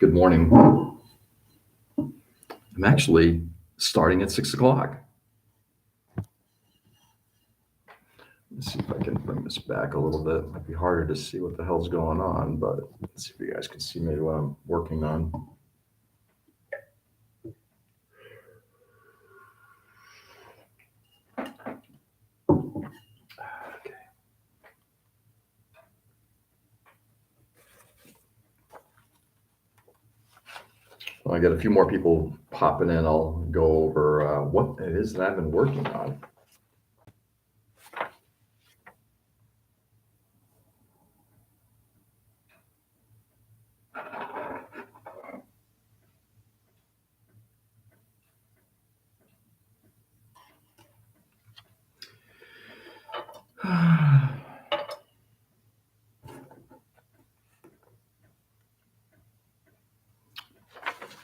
Good morning. I'm actually starting at 6 o'clock. Let's see if I can bring this back a little bit. Might be harder to see what the hell's going on, but let's see if you guys can see maybe what I'm working on. Okay. When I get a few more people popping in, I'll go over what it is that I've been working on.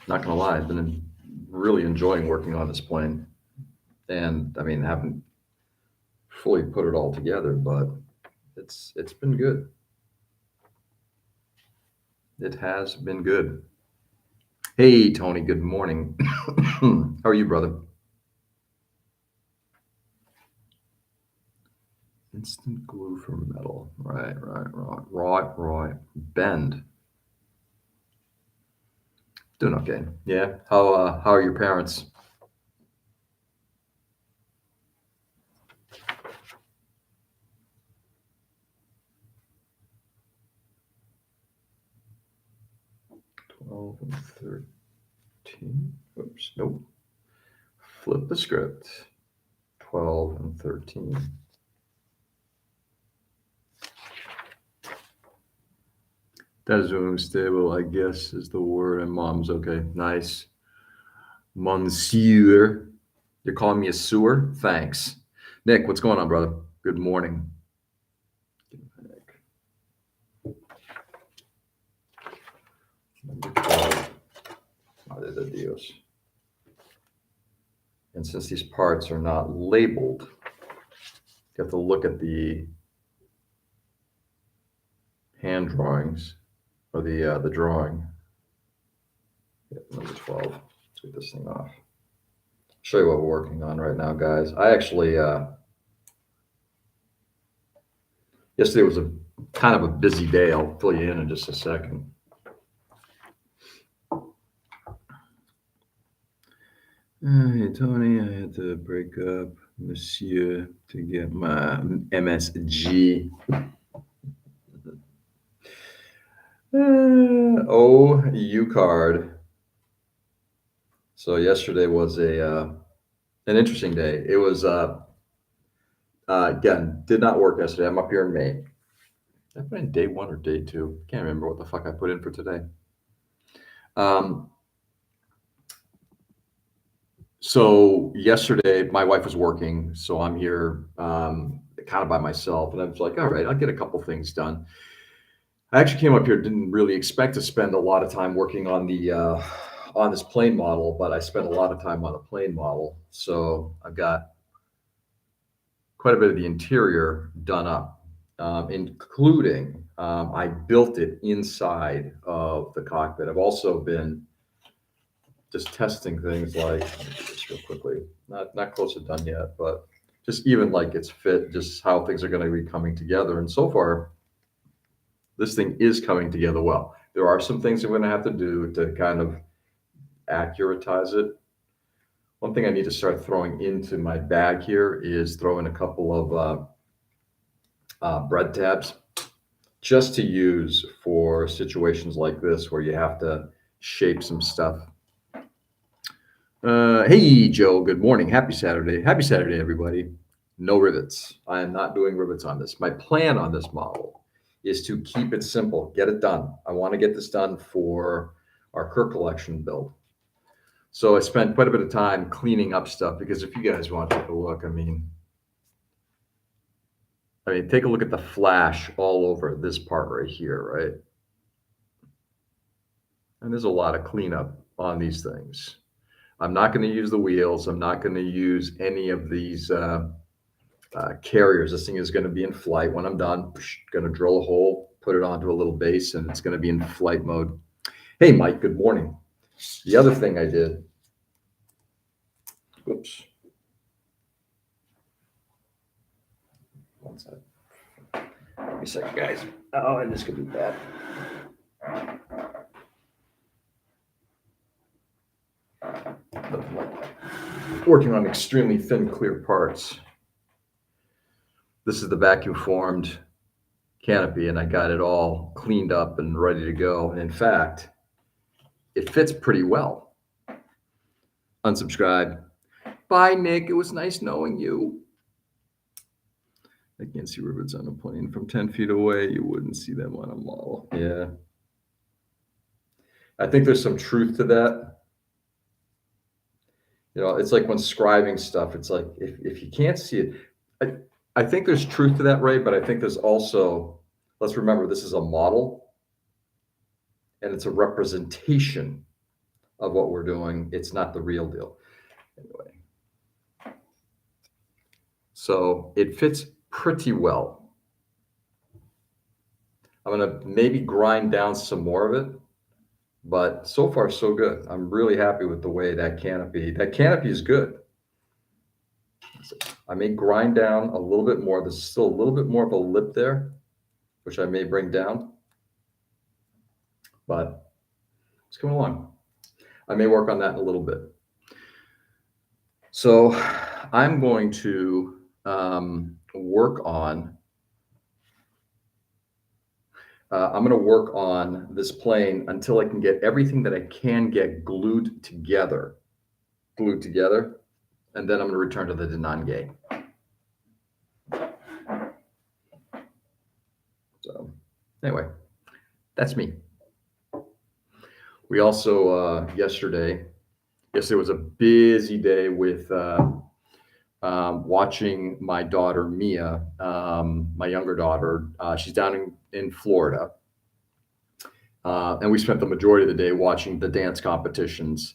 Not gonna lie, I've been really enjoying working on this plane, and I mean, haven't fully put it all together, but it's been good. It has been good. Hey, Tony, good morning. How are you, brother? Instant glue for metal. Right. Bend. Doing okay. Yeah. How are your parents? Twelve and 13. Oops. Nope. Flip the script. 12 and 13. That is unstable, I guess, is the word. And mom's okay. Nice. Monsieur. You're calling me a sewer? Thanks. Nick, what's going on, brother? Good morning. Number 12. Madre de Dios. And since these parts are not labeled, you have to look at the hand drawings or the drawing. Yeah, number 12. Let's get this thing off. Show you what we're working on right now, guys. I actually yesterday was a kind of a busy day. I'll fill you in just a second. Hey, Tony, I had to break up Monsieur to get my MSG. OU card. So yesterday was an interesting day. It was again, did not work yesterday. I'm up here in Maine. Did I put in day 1 or day 2? Can't remember what the fuck I put in for today. So yesterday, my wife was working, so I'm here kind of by myself, and I was like, all right, I'll get a couple things done. I actually came up here, didn't really expect to spend a lot of time working on the on this plane model, but I spent a lot of time on the plane model. So I've got quite a bit of the interior done up, including I built it inside of the cockpit. I've also been just testing things like, let me do this real quickly, not close to done yet, but just even like its fit, just how things are going to be coming together. And so far, this thing is coming together well. There are some things I'm going to have to do to kind of accuratize it. One thing I need to start throwing into my bag here is throw in a couple of bread tabs just to use for situations like this where you have to shape some stuff. Hey, Joe, good morning. Happy Saturday. Happy Saturday, everybody. No rivets. I am not doing rivets on this. My plan on this model is to keep it simple, get it done. I want to get this done for our Kirk collection build. So I spent quite a bit of time cleaning up stuff because if you guys want to take a look, I mean, take a look at the flash all over this part right here, right? And there's a lot of cleanup on these things. I'm not going to use the wheels. I'm not going to use any of these carriers. This thing is going to be in flight when I'm done. Going to drill a hole, put it onto a little base, and it's going to be in flight mode. Hey, Mike, good morning. The other thing I did, whoops, one second. Give me a second, guys. Oh, and this could be bad. Working on extremely thin, clear parts. This is the vacuum formed canopy, and I got it all cleaned up and ready to go. And in fact, it fits pretty well. Unsubscribe. Bye, Nick. It was nice knowing you. I can't see rivets on a plane from 10 feet away. You wouldn't see them on a model. Yeah. I think there's some truth to that. You know, it's like when scribing stuff, it's like if you can't see it, I think there's truth to that, Ray, but I think there's also, let's remember, this is a model and it's a representation of what we're doing. It's not the real deal. Anyway, so it fits pretty well. I'm going to maybe grind down some more of it, but so far so good. I'm really happy with the way that canopy is good. I may grind down a little bit more. There's still a little bit more of a lip there, which I may bring down, but it's coming along. I may work on that in a little bit. So I'm going to work on this plane until I can get everything that I can get glued together, and then I'm going to return to the Denangay. So anyway, that's me. We also yesterday was a busy day with watching my daughter Mia, my younger daughter. She's down in Florida, and we spent the majority of the day watching the dance competitions.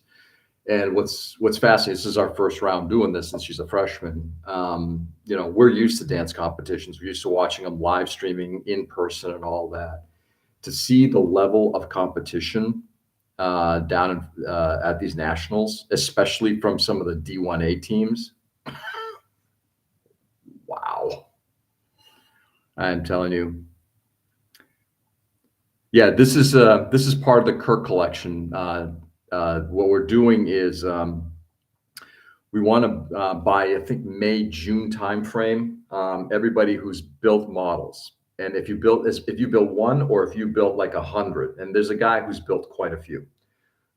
And what's fascinating, this is our first round doing this, and she's a freshman. You know, we're used to dance competitions. We're used to watching them live streaming in person and all that. To see the level of competition down at these nationals, especially from some of the D1A teams. Wow. I'm telling you. Yeah, this is part of the Kirk collection. What we're doing is we want to by I think May, June timeframe, everybody who's built models. And if you build one, or if you built like 100, and there's a guy who's built quite a few.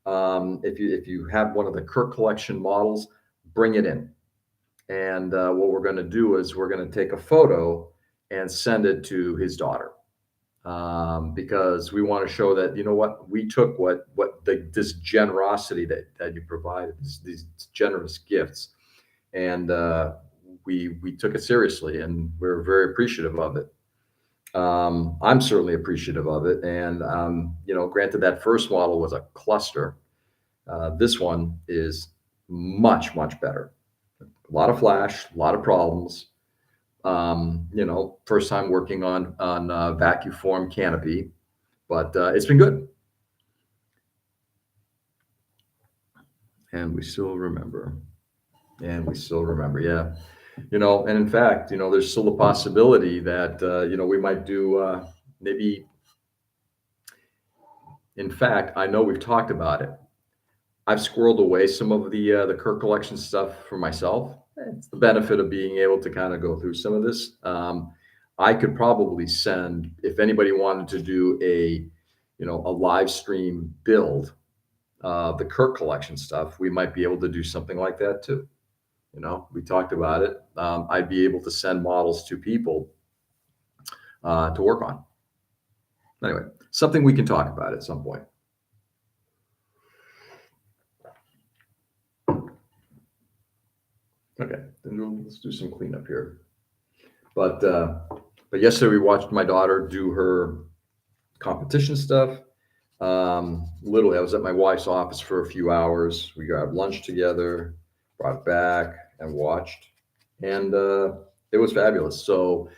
If you have one of the Kirk collection models, bring it in. And what we're going to do is we're going to take a photo and send it to his daughter, because we want to show that, you know what, we took this generosity that you provided, these generous gifts, and we took it seriously, and we're very appreciative of it. I'm certainly appreciative of it. And, you know, granted, that first model was a cluster. This one is much, much better. A lot of flash, a lot of problems. You know, first time working on vacuum form canopy, but it's been good. And we still remember. Yeah. You know, and in fact, you know, there's still a possibility that, you know, we might do maybe, in fact, I know we've talked about it. I've squirreled away some of the Kirk collection stuff for myself. It's the benefit of being able to kind of go through some of this. I could probably send, if anybody wanted to do a live stream build, the Kirk collection stuff, we might be able to do something like that too. You know, we talked about it. I'd be able to send models to people to work on. Anyway, something we can talk about at some point. Okay, then let's do some cleanup here. But yesterday we watched my daughter do her competition stuff. Literally, I was at my wife's office for a few hours. We got lunch together, brought it back, and watched, and it was fabulous. So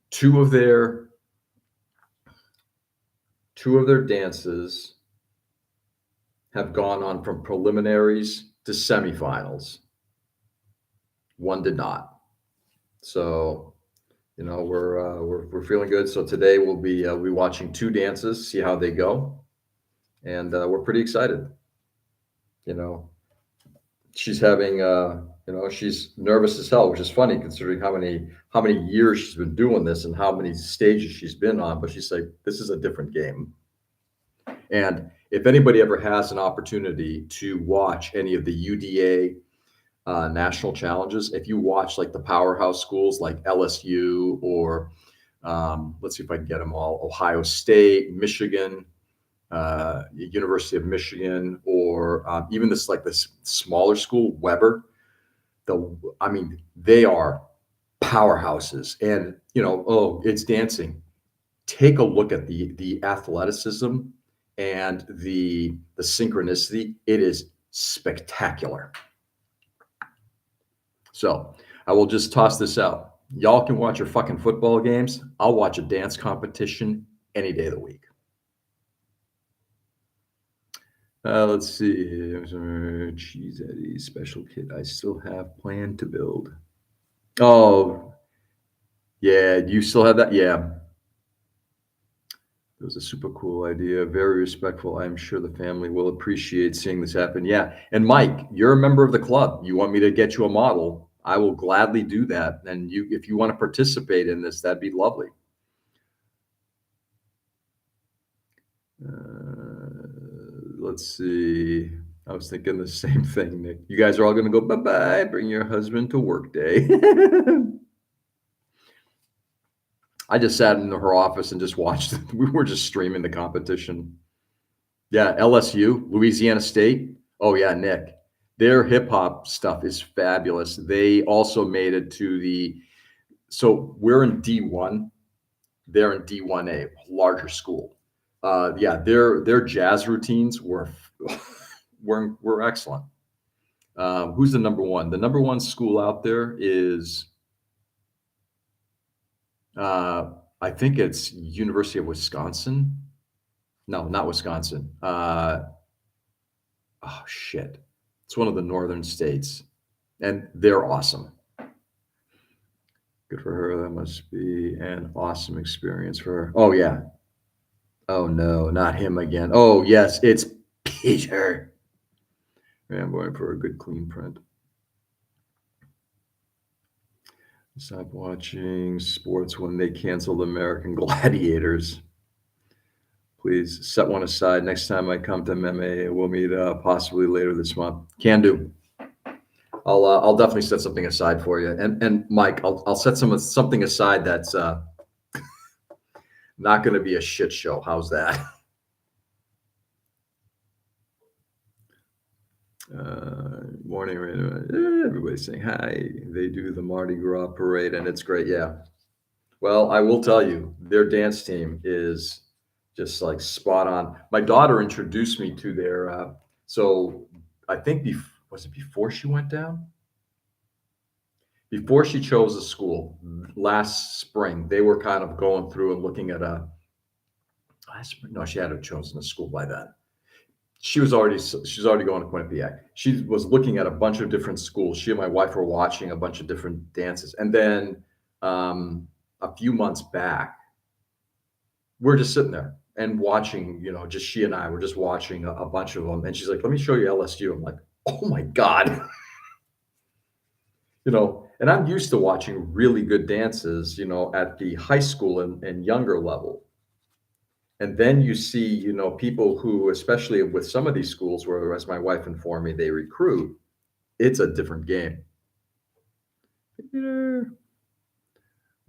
two of their dances have gone on from preliminaries to semifinals. One did not. So, we're feeling good. So today we'll be watching two dances, see how they go, and we're pretty excited. You know, she's having she's nervous as hell, which is funny considering how many years she's been doing this and how many stages she's been on. But she's like, this is a different game. And if anybody ever has an opportunity to watch any of the UDA national challenges, if you watch like the powerhouse schools like LSU or let's see if I can get them all, Ohio State, Michigan, University of Michigan, or even this smaller school, Weber. I mean, they are powerhouses, and oh, it's dancing. Take a look at the athleticism and the synchronicity. It is spectacular. So I will just toss this out. Y'all can watch your fucking football games. I'll watch a dance competition any day of the week. Let's see. Cheese Eddie special kit I still have planned to build. Oh, yeah. You still have that? Yeah. It was a super cool idea. Very respectful. I'm sure the family will appreciate seeing this happen. Yeah. And Mike, you're a member of the club. You want me to get you a model? I will gladly do that. And if you want to participate in this, that'd be lovely. Let's see. I was thinking the same thing, Nick. You guys are all going to go bye-bye. Bring your husband to work day. I just sat in her office and just watched. We were just streaming the competition. Yeah, LSU, Louisiana State. Oh yeah, Nick. Their hip hop stuff is fabulous. They also made it to so we're in D1. They're in D1A, larger school. Yeah, their jazz routines were excellent. Who's the number one? The number one school out there is I think it's University of Wisconsin. No, not Wisconsin. Oh shit. It's one of the northern states. And they're awesome. Good for her. That must be an awesome experience for her. Oh yeah. Oh no, not him again. Oh yes, it's Peter. Yeah, I'm going for a good clean print. Stop watching sports when they canceled American Gladiators. Please set one aside. Next time I come to MMA, we'll meet possibly later this month. Can do. I'll definitely set something aside for you. And Mike, I'll set something aside that's not going to be a shit show. How's that? Morning, everybody's saying hi. They do the Mardi Gras parade, and it's great. Yeah. Well, I will tell you, their dance team is just like spot on. My daughter introduced me to their. So I think was it before she went down? Before she chose a school last spring, they were kind of going through and looking at last spring. No, she hadn't chosen a school by then. She's already going to Quinnipiac. She was looking at a bunch of different schools. She and my wife were watching a bunch of different dances, and then a few months back, we're just sitting there and watching. Just she and I were just watching a bunch of them, and she's like, "Let me show you LSU." I'm like, "Oh my god!" And I'm used to watching really good dances, at the high school and younger level. And then you see, people who, especially with some of these schools where, as my wife informed me, they recruit, it's a different game.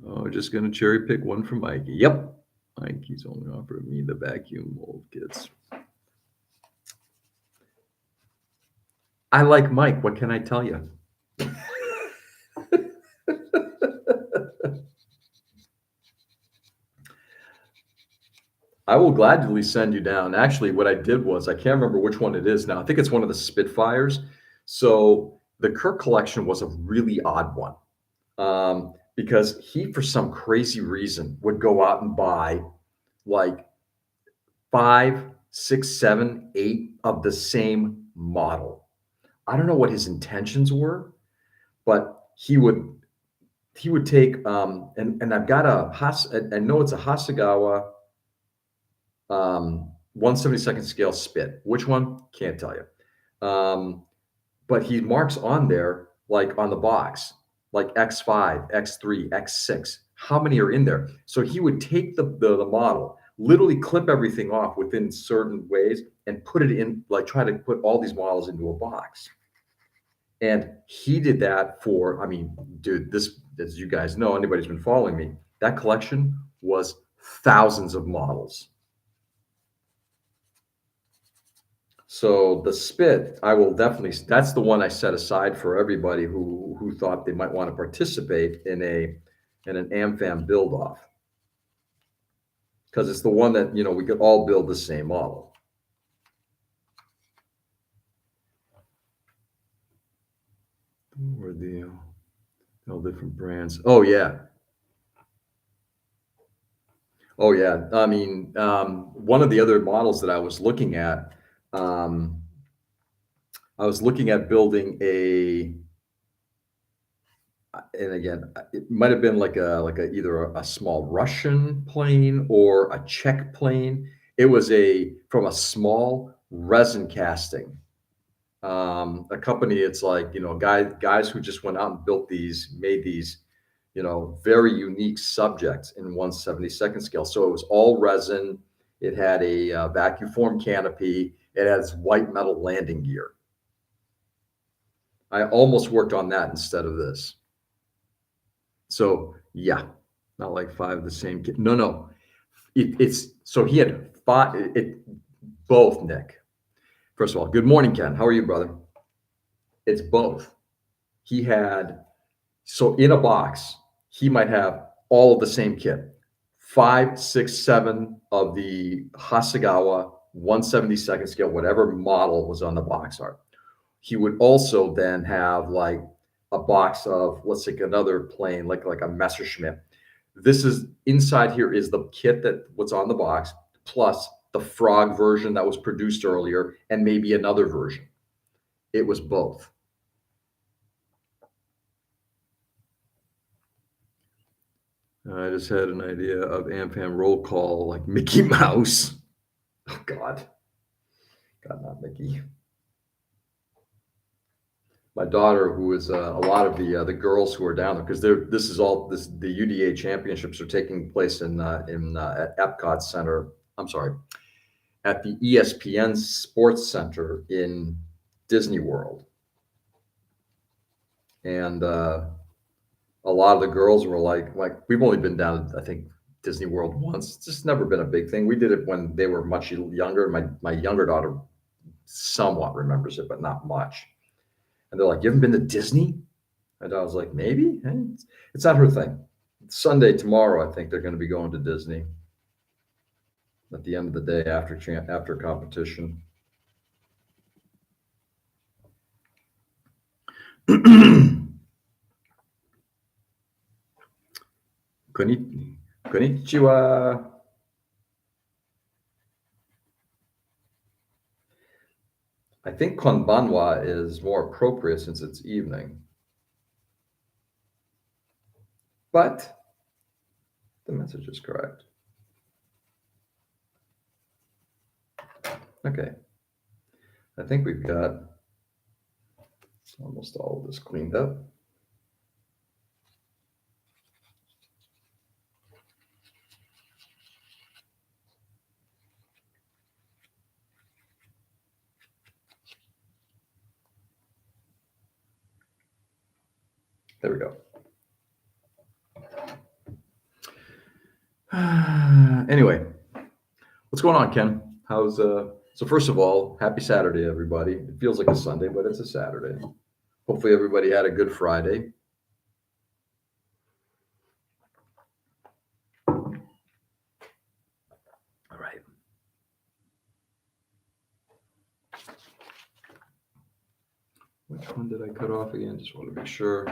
Oh, just going to cherry pick one from Mikey. Yep. Mikey's only offered me the vacuum mold kits. I like Mike. What can I tell you? I will gladly send you down. Actually, what I did was, I can't remember which one it is now. I think it's one of the Spitfires. So the Kirk collection was a really odd one because he, for some crazy reason, would go out and buy like 5 6, 7, 8 of the same model. I don't know what his intentions were, but he would take and I've got I know it's a Hasegawa 1/72nd scale spit. Which one? Can't tell you. But he marks on there, like on the box, like X5, X3, X6. How many are in there? So he would take the model, literally clip everything off within certain ways, and put it in, like try to put all these models into a box. And he did that for, I mean, dude, this, as you guys know, anybody's been following me, that collection was thousands of models. So the spit, I will definitely, that's the one I set aside for everybody who thought they might want to participate in an AmFam build off. Because it's the one that, we could all build the same model. Or the all different brands. Oh yeah. Oh yeah. I mean, one of the other models that um, I was looking at building and again, it might have been like either a small Russian plane or a Czech plane. It was from a small resin casting. A company, it's like, guys who just went out and made these, very unique subjects in 1/72nd scale. So it was all resin. It had a vacuum form canopy. It has white metal landing gear. I almost worked on that instead of this. So yeah, not like five of the same kid. No, no. It's so he had five. Both, Nick. First of all, good morning, Ken. How are you, brother? It's both. He had, so in a box, he might have all of the same kit. 5, 6, 7 of the Hasegawa 1/72nd scale, whatever model was on the box art. He would also then have like a box of, let's take another plane, like a Messerschmitt. This is inside here is the kit that what's on the box, plus the frog version that was produced earlier, and maybe another version. It was both. I just had an idea of AmFam roll call like Mickey Mouse. Oh God, not Mickey. My daughter, who is a lot of the girls who are down there, because the UDA championships are taking place at Epcot Center. I'm sorry, at the ESPN Sports Center in Disney World, and a lot of the girls were like we've only been down, I think, Disney World once. It's just never been a big thing. We did it when they were much younger. My younger daughter somewhat remembers it, but not much. And they're like, "You haven't been to Disney?" And I was like, "Maybe." It's not her thing. Sunday, tomorrow, I think they're going to be going to Disney at the end of the day after competition. Konnichiwa. I think konbanwa is more appropriate since it's evening. But the message is correct. Okay. I think we've got almost all of this cleaned up. There we go. Anyway, what's going on, Ken? So first of all, happy Saturday, everybody. It feels like a Sunday, but it's a Saturday. Hopefully everybody had a good Friday. All right. Which one did I cut off again? Just want to make sure.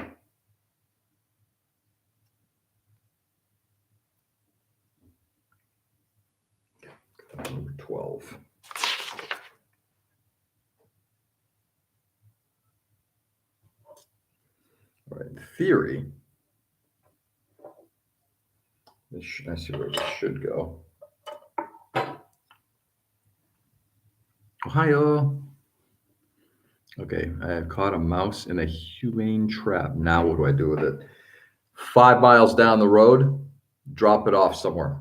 Number 12. theory, I see where this should go. Ohio. Okay, I have caught a mouse in a humane trap. Now what do I do with it? 5 miles down the road, drop it off somewhere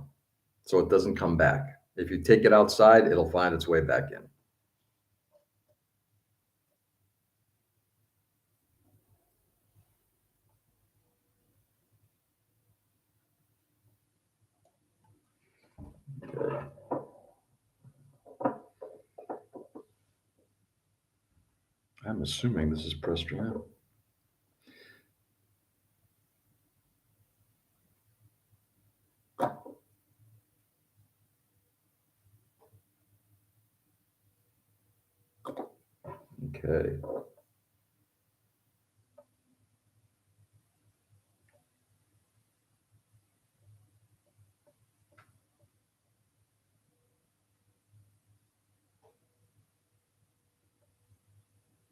so it doesn't come back. If you take it outside, it'll find its way back in. Okay. I'm assuming this is pressed around. Okay.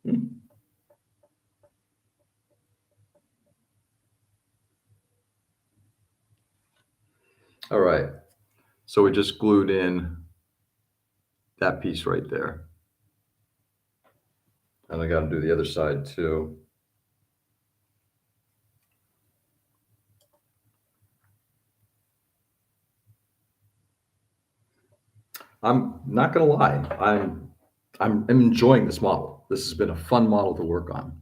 Hmm. All right. So we just glued in that piece right there. And I got to do the other side too. I'm not gonna lie. I'm enjoying this model. This has been a fun model to work on.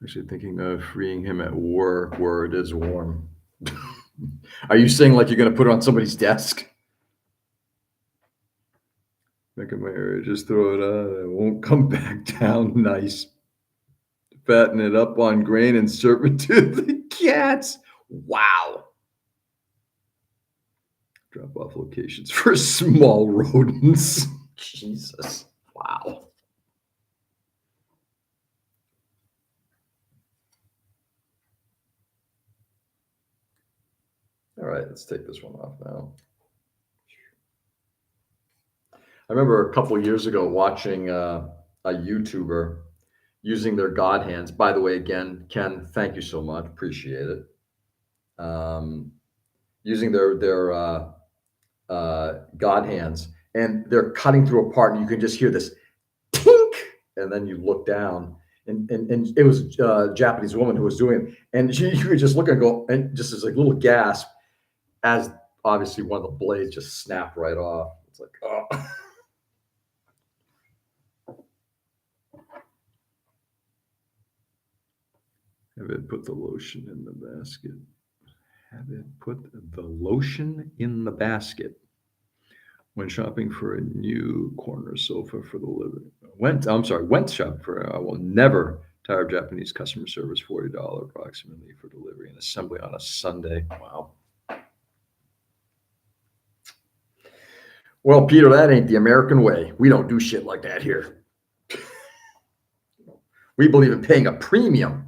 Actually thinking of freeing him at work where it is warm. Are you saying like you're gonna put it on somebody's desk? Make my area, just throw it on. It won't come back down. Nice. Fatten it up on grain and serve it to the cats. Wow. Drop off locations for small rodents. Jesus. Wow. All right, let's take this one off now. I remember a couple years ago watching a YouTuber using their God hands. By the way, again, Ken, thank you so much. Appreciate it. Using their God hands, and they're cutting through a part, and you can just hear this tink, and then you look down, and it was a Japanese woman who was doing it, and you would just look and go, and just as like little gasp, as obviously one of the blades just snapped right off. It's like, oh. Have it put the lotion in the basket. Have it put the lotion in the basket when shopping for a new corner sofa for the living. Went shopping for. I will never tire of Japanese customer service. $40 approximately for delivery and assembly on a Sunday. Wow. Well, Peter, that ain't the American way. We don't do shit like that here. We believe in paying a premium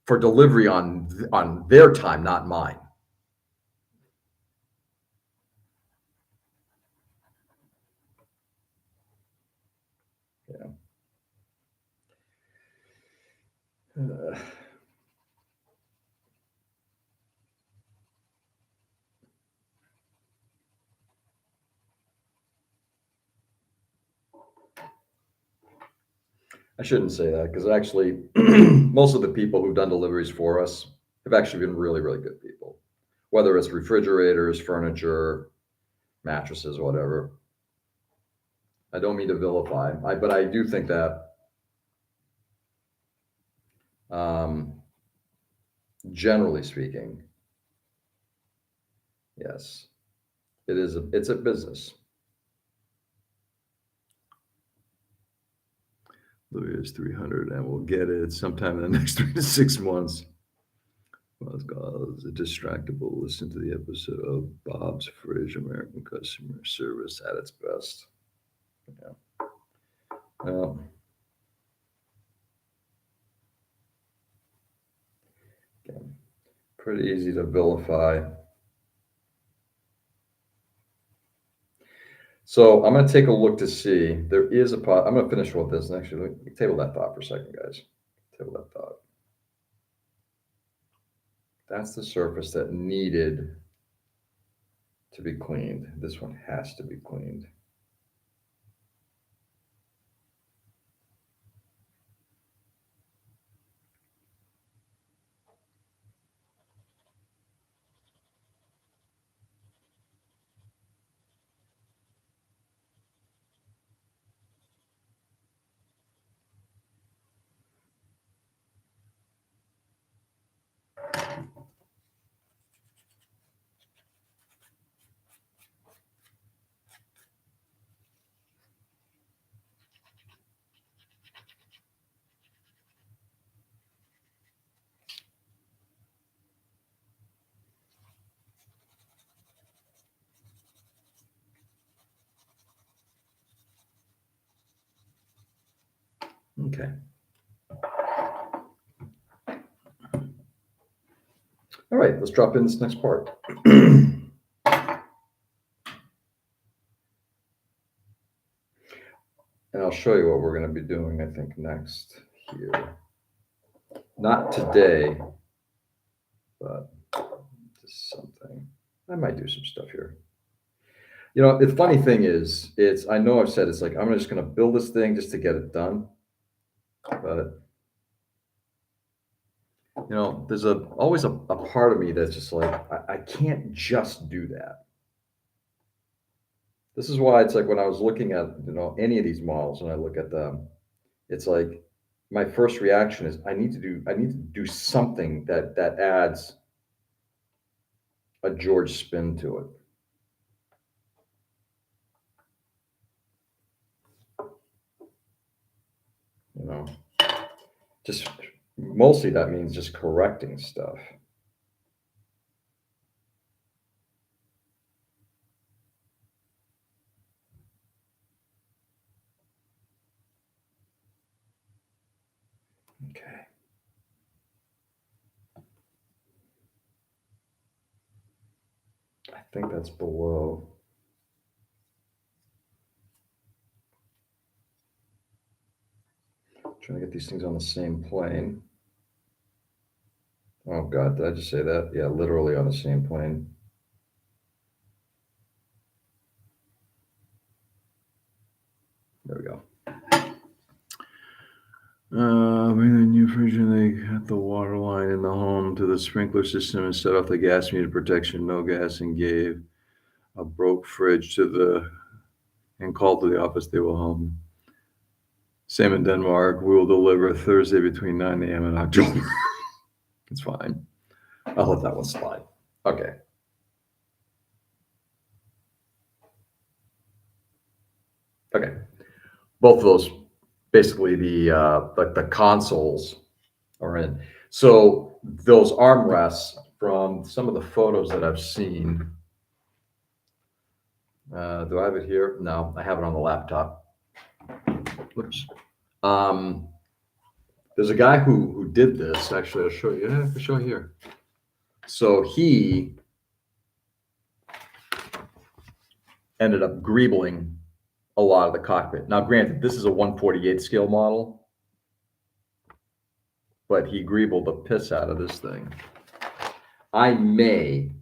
for delivery on their time, not mine. Yeah. I shouldn't say that because actually, most of the people who've done deliveries for us have actually been really, really good people. Whether it's refrigerators, furniture, mattresses, whatever. I don't mean to vilify, but I do think that um, generally speaking, yes, it's a business. Louis is 300 and we'll get it sometime in the next 3 to 6 months. Well, it's a distractible. Listen to the episode of Bob's Fridge, American Customer Service at its best. Yeah. Well, again, pretty easy to vilify. So I'm going to take a look to see. There is a pot. I'm going to finish with this. And actually, table that thought for a second, guys. Table that thought. That's the surface that needed to be cleaned. This one has to be cleaned. Okay. All right, let's drop in this next part. And I'll show you what we're going to be doing, I think, next here. Not today, but just something. I might do some stuff here. You know, the funny thing is, I know I've said it's like, I'm just going to build this thing just to get it done. But, you know, there's always a part of me that's just like, I can't just do that. This is why it's like when I was looking at, any of these models and I look at them, it's like my first reaction is I need to do something that adds a George spin to it. You know, just mostly that means just correcting stuff. Okay. I think that's below. Trying to get these things on the same plane. Oh God, did I just say that? Yeah, literally on the same plane. There we go. Bring the new fridge and they cut the water line in the home to the sprinkler system and set off the gas meter protection. No gas and gave a broke fridge and called to the office. They will home. Same in Denmark. We will deliver Thursday between 9 a.m. and October. It's fine. I'll let that one slide. Okay. Okay. Both of those, basically the consoles are in. So those armrests, from some of the photos that I've seen, do I have it here? No, I have it on the laptop. Oops. There's a guy who did this. Actually, I'll show you. Yeah, I can show you here. So he ended up greebling a lot of the cockpit. Now, granted, this is a 1/48 scale model, but he greebled the piss out of this thing. I may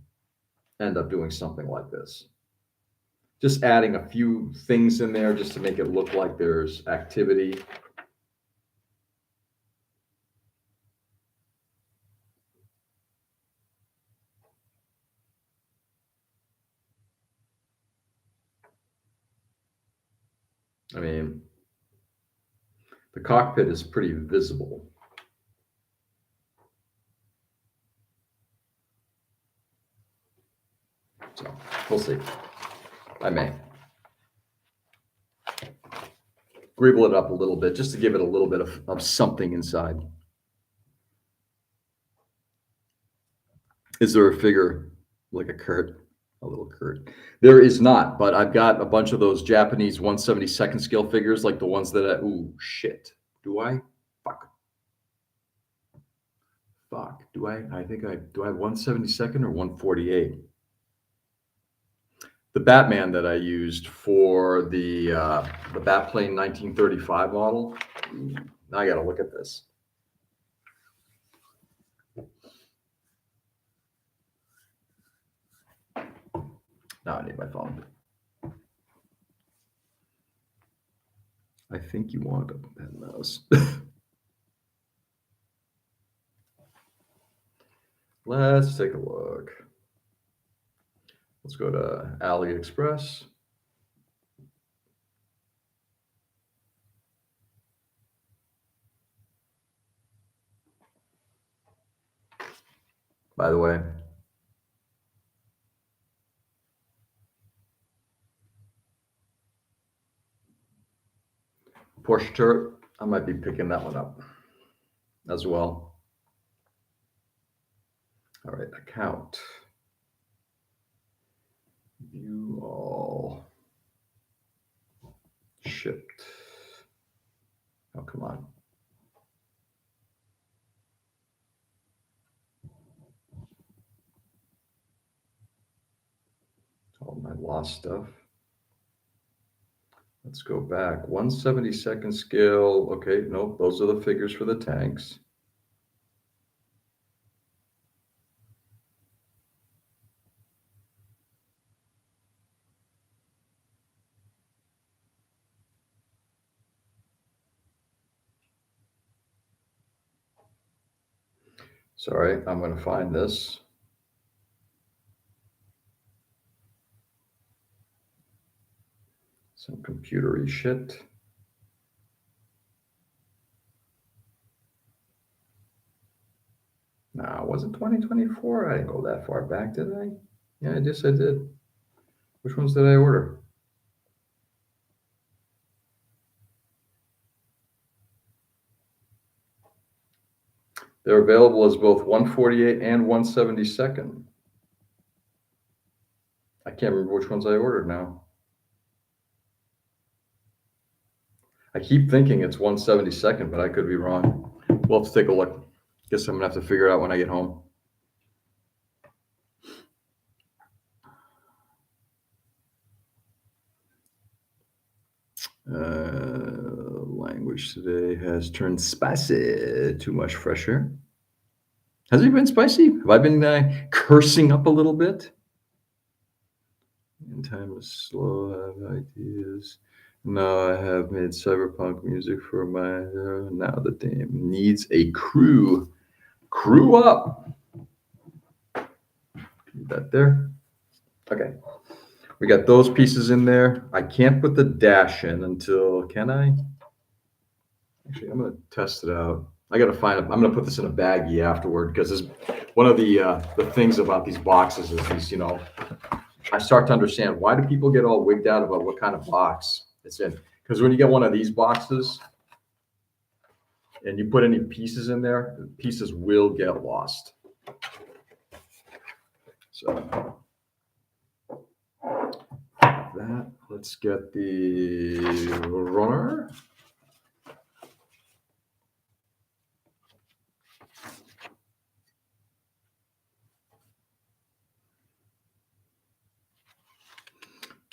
end up doing something like this. Just adding a few things in there just to make it look like there's activity. I mean, the cockpit is pretty visible. So we'll see. I may greeble it up a little bit just to give it a little bit of something inside. Is there a figure like a Kurt? A little Kurt. There is not, but I've got a bunch of those Japanese 1/72 scale figures, like the ones that ooh, shit. Do I? Fuck. Fuck. Do I have 1/72 or 1/48? The Batman that I used for the Batplane 1935 model. Now I got to look at this. Now I need my phone. I think you want that mouse. Let's take a look. Let's go to AliExpress. By the way, Porsche turret, I might be picking that one up as well. All right, account. View all. Shipped. Oh, come on. All my lost stuff. Let's go back. 1/72nd scale. Okay, nope, those are the figures for the tanks. Sorry, I'm going to find this. Some computery shit. No, it wasn't 2024. I didn't go that far back, did I? Yeah, I guess I did. Which ones did I order? They're available as both 148 and 1/72nd. I can't remember which ones I ordered now. I keep thinking it's 1/72nd, but I could be wrong. We'll have to take a look. Guess I'm gonna have to figure it out when I get home. Language today has turned spicy. Too much fresher. Has it been spicy? Have I been cursing up a little bit? In time is slow. I have ideas. No, I have made cyberpunk music for my. Now the team needs a crew. Crew up. Keep that there. Okay. We got those pieces in there. I can't put the dash in until, can I? Actually, I'm going to test it out. I got to find it. I'm going to put this in a baggie afterward because one of the things about these boxes is these, I start to understand why do people get all wigged out about what kind of box it's in. Because when you get one of these boxes and you put any pieces in there, the pieces will get lost. So that, let's get the runner.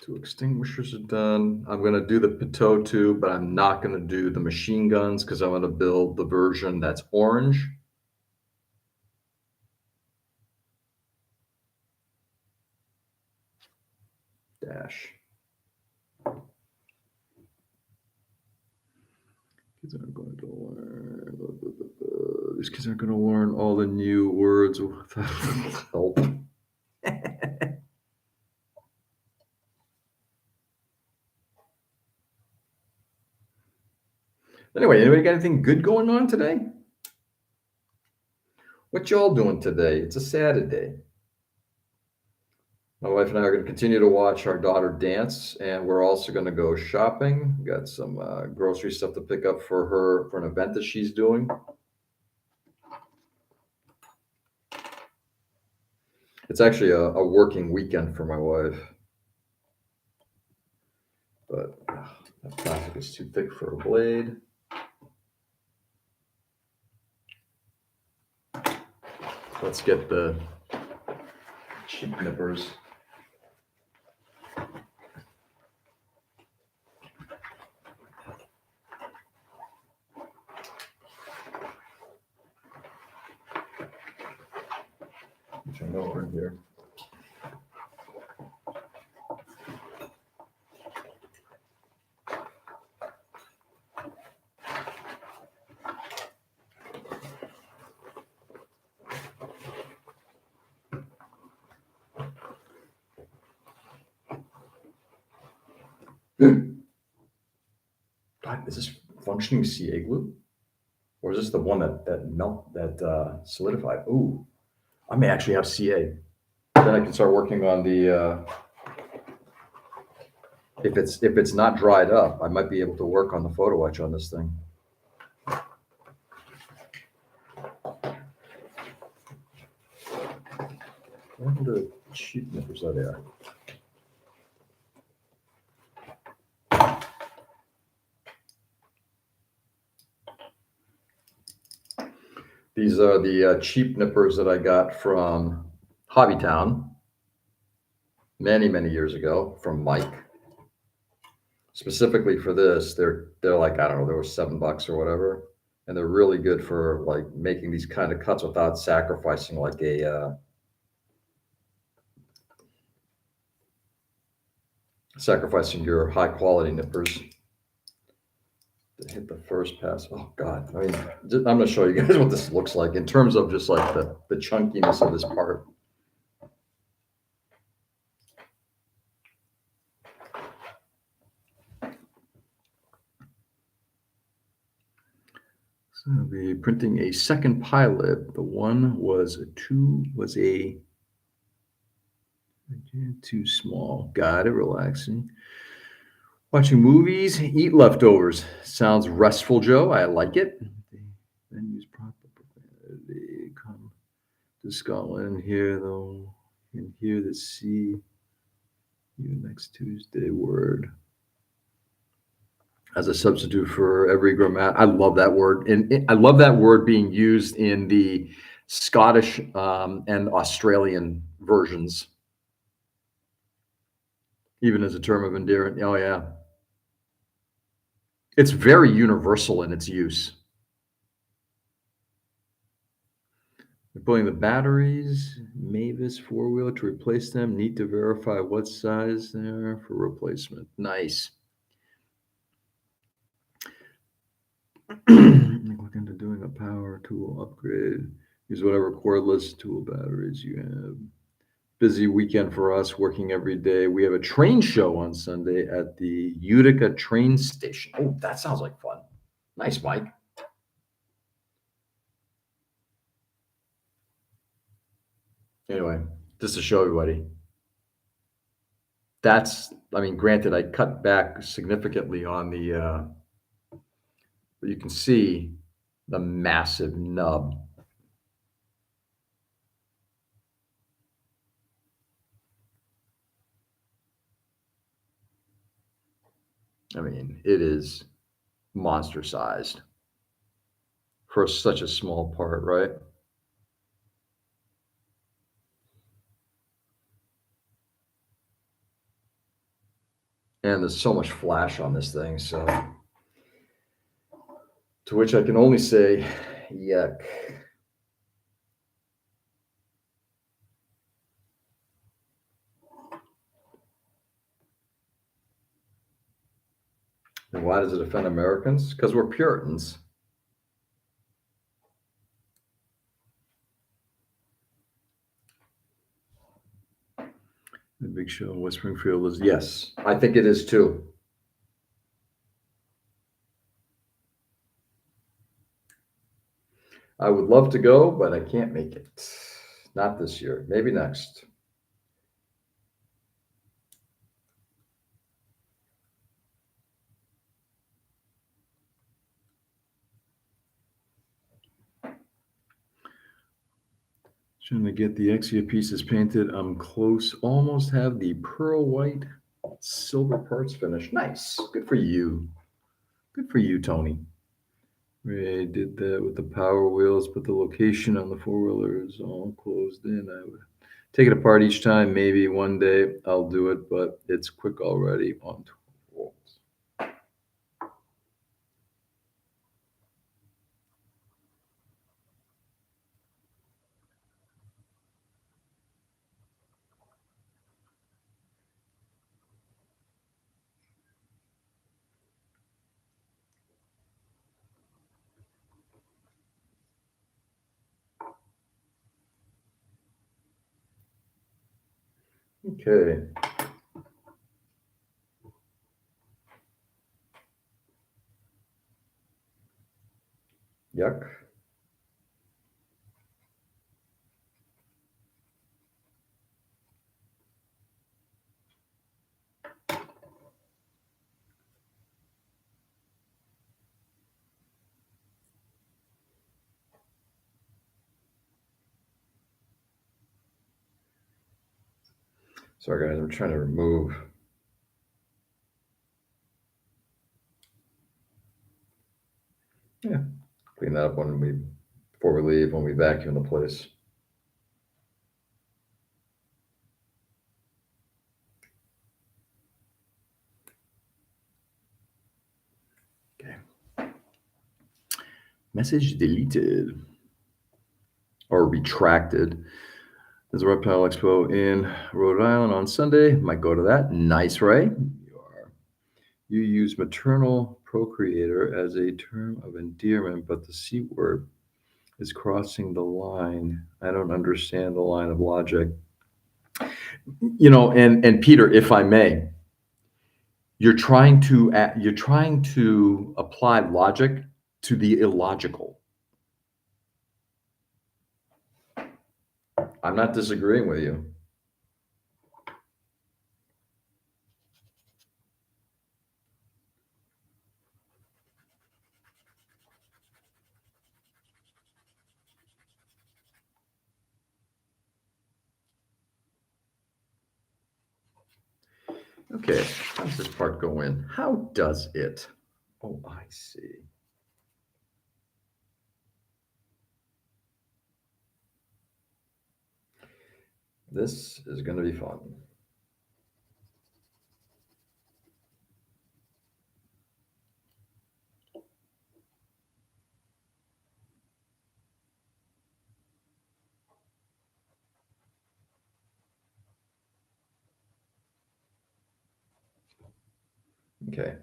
Two extinguishers are done. I'm going to do the Pitot tube, but I'm not going to do the machine guns because I'm going to build the version that's orange. Dash. Kids aren't going to learn. These kids aren't going to learn all the new words without help. Anyway, anybody got anything good going on today? What y'all doing today? It's a Saturday. My wife and I are going to continue to watch our daughter dance, and we're also going to go shopping. We got some grocery stuff to pick up for her for an event that she's doing. It's actually a working weekend for my wife. But that plastic is too thick for a blade. Let's get the cheap nippers. Which I know are in here. God, is this functioning CA glue? Or is this the one that solidified? Ooh, I may actually have CA. Then I can start working on the, if it's not dried up, I might be able to work on the photo etch on this thing. Where are the cheap nippers? Oh, they are. These are the cheap nippers that I got from Hobbytown many, many years ago from Mike. Specifically for this, they're like, I don't know, they were $7 or whatever, and they're really good for like making these kind of cuts without sacrificing like sacrificing your high quality nippers. To hit the first pass. Oh God, I mean, I'm going to show you guys what this looks like in terms of just like the chunkiness of this part. So I'll be printing a second pilot. The one was a too small. Got it. Relaxing. Watching movies, eat leftovers. Sounds restful, Joe. I like it. Then use proper profanity. Come to Scotland here, though. And hear the see you next Tuesday word as a substitute for every grammat. I love that word, and I love that word being used in the Scottish and Australian versions, even as a term of endearment. Oh yeah, it's very universal in its use. They're pulling the batteries, Mavis four-wheeler to replace them. Need to verify what size they're for replacement. Nice. Look into doing a power tool upgrade. Use whatever cordless tool batteries you have. Busy weekend for us, working every day. We have a train show on Sunday at the Utica train station. Oh, that sounds like fun. Nice, Mike. Anyway, just to show everybody. I mean, granted, I cut back significantly on the, but you can see the massive nub. I mean, it is monster sized for such a small part, right? And there's so much flash on this thing, so to which I can only say, yuck. And why does it offend Americans? Because we're Puritans. The big show in West Springfield is, yes, I think it is too. I would love to go, but I can't make it. Not this year. Maybe next. Trying to get the Exia pieces painted. I'm close. Almost have the pearl white silver parts finished. Nice. Good for you. Good for you, Tony. Ray did that with the power wheels, but the location on the four-wheeler is all closed in. I would take it apart each time. Maybe one day I'll do it, but it's quick already on 12 volts. Okay. Sorry, guys. I'm trying to remove. Yeah, clean that up before we leave when we vacuum the place. Okay. Message deleted or retracted. There's a Reptile Expo in Rhode Island on Sunday. Might go to that. Nice, Ray. You use maternal procreator as a term of endearment, but the C word is crossing the line. I don't understand the line of logic. And Peter, if I may, you're trying to apply logic to the illogical. I'm not disagreeing with you. Okay, how does this part go in? How does it? Oh, I see. This is going to be fun. Okay.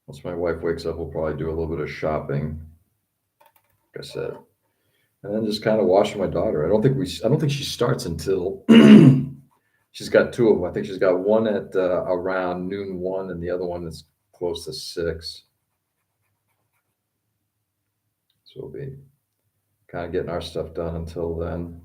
Once my wife wakes up, we'll probably do a little bit of shopping, like I said, and then just kind of watching my daughter. I don't think she starts until she's got two of them. I think she's got one at around noon one, and the other one is close to 6. So we'll be kind of getting our stuff done until then.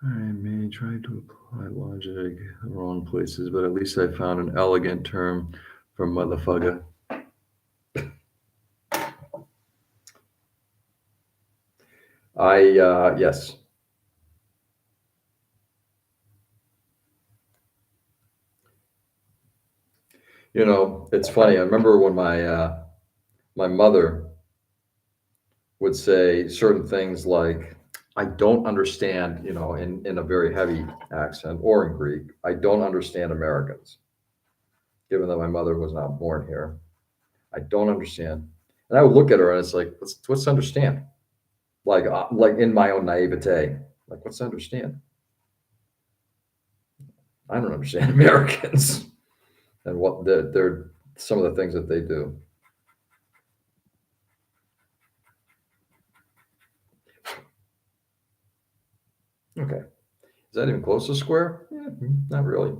I may try to apply logic in the wrong places, but at least I found an elegant term for motherfucker. Yes. It's funny. I remember when my mother would say certain things like, I don't understand, in a very heavy accent or in Greek, I don't understand Americans, given that my mother was not born here. I don't understand. And I would look at her and it's like, what's to understand? Like in my own naivete, like, what's to understand? I don't understand Americans and what they're some of the things that they do. Okay. Is that even close to square? Yeah, not really.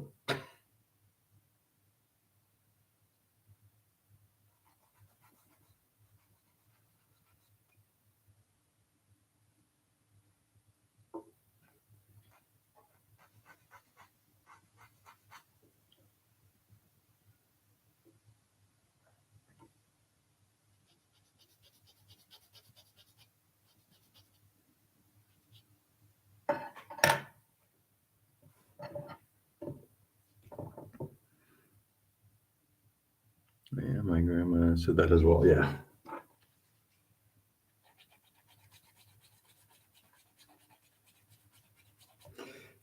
Yeah, my grandma said that as well. Yeah.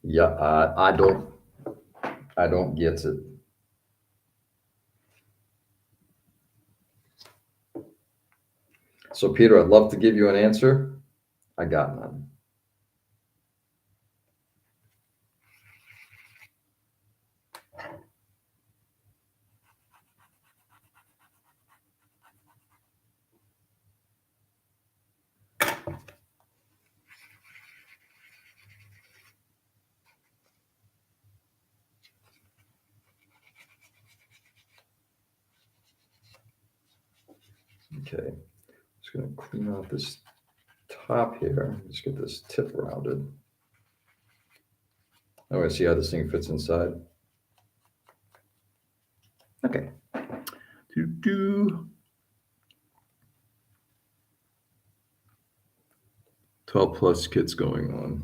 Yeah, I don't get it. So, Peter, I'd love to give you an answer. I got none. Okay, just gonna clean off this top here. Just get this tip rounded. Oh, I see how this thing fits inside. Okay. Do do. 12 plus kits going on.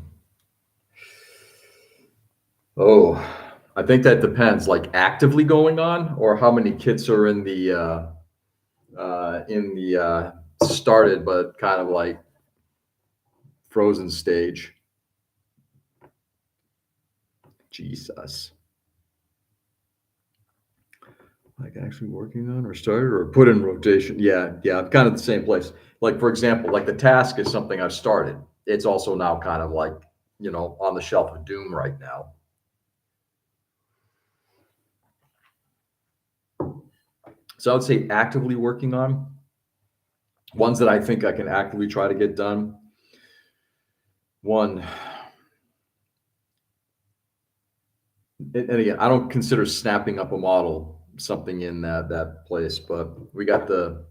Oh, I think that depends, like actively going on, or how many kits are in the started but kind of like frozen stage. Jesus. Like actually working on or started or put in rotation. Yeah, yeah, I'm kind of the same place. Like for example, like the task is something I've started. It's also now kind of like, on the shelf of doom right now. So I would say actively working on ones that I think I can actively try to get done. One, and again, I don't consider snapping up a model something in that place, but we got the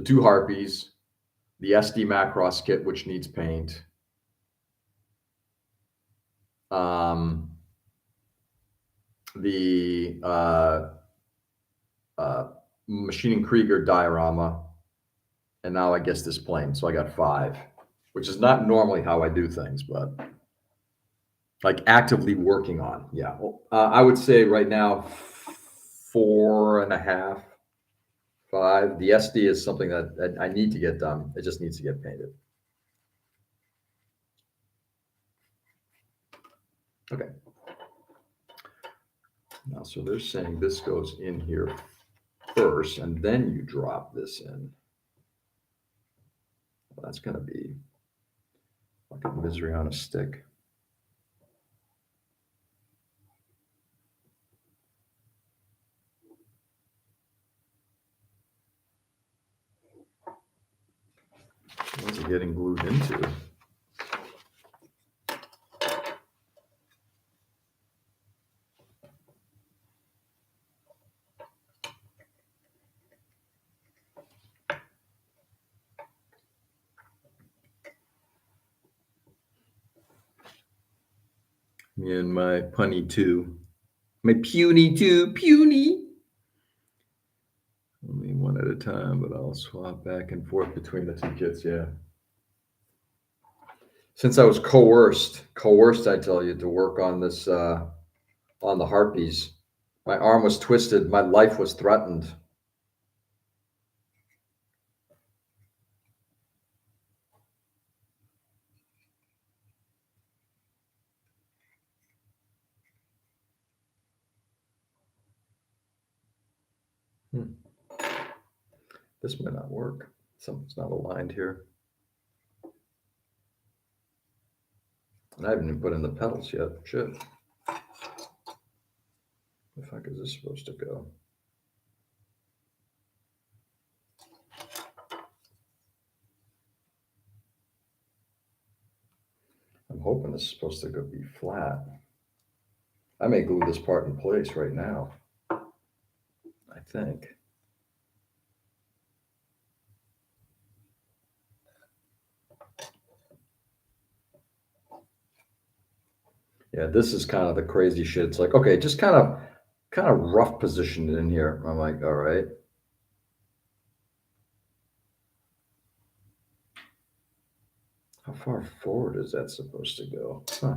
two harpies, the SD Macross kit, which needs paint. Um, the Machining Krieger diorama, and now I guess this plane. So I got 5, which is not normally how I do things, but like actively working on. Yeah, I would say right now 4.5, 5. The SD is something that I need to get done. It just needs to get painted. Okay. Now, so they're saying this goes in here first, and then you drop this in. Well, that's going to be like a misery on a stick. What's it getting glued into? Me and my punny 2. My puny 2, puny. Only one at a time, but I'll swap back and forth between the two kits, yeah. Since I was coerced, I tell you, to work on this, on the harpies. My arm was twisted. My life was threatened. Hmm. This might not work. Something's not aligned here. And I haven't even put in the pedals yet. Shit. The fuck is this supposed to go? I'm hoping this is supposed to go be flat. I may glue this part in place right now. I think. Yeah, this is kind of the crazy shit. It's like, okay, just kind of rough positioned in here. I'm like, all right. How far forward is that supposed to go? Huh.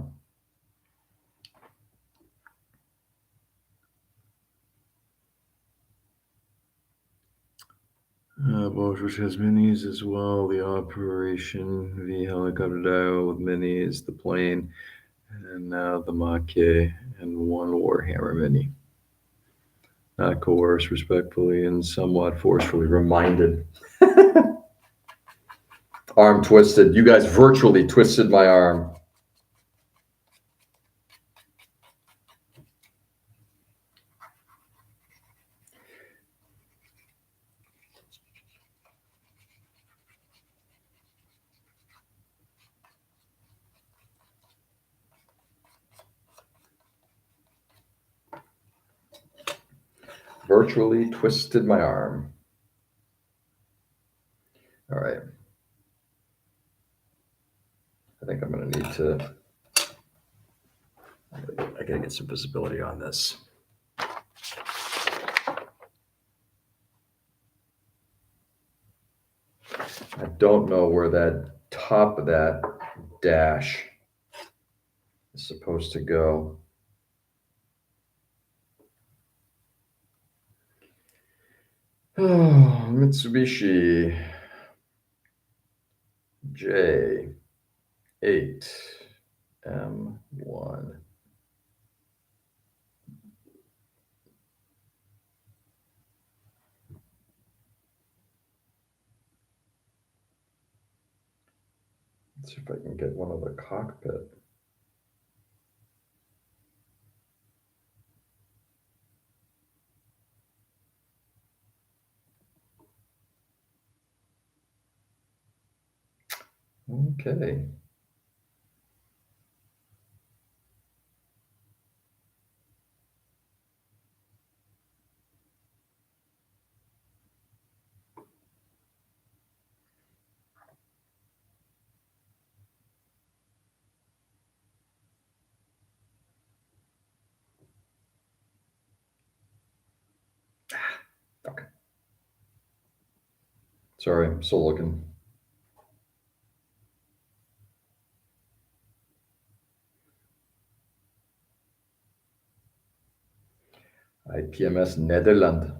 Bosch, which has minis as well. The Operation V helicopter dial with minis, the plane, and now the Maquet and one Warhammer mini. Not coerced, respectfully, and somewhat forcefully reminded. Arm twisted. You guys virtually twisted my arm. Virtually twisted my arm. All right. I think I'm going to need to, I got to get some visibility on this. I don't know where that top of that dash is supposed to go. Oh, Mitsubishi J8M1. Let's see if I can get one of the cockpit. Okay. Okay. Sorry, I'm still looking. IPMS Nederland.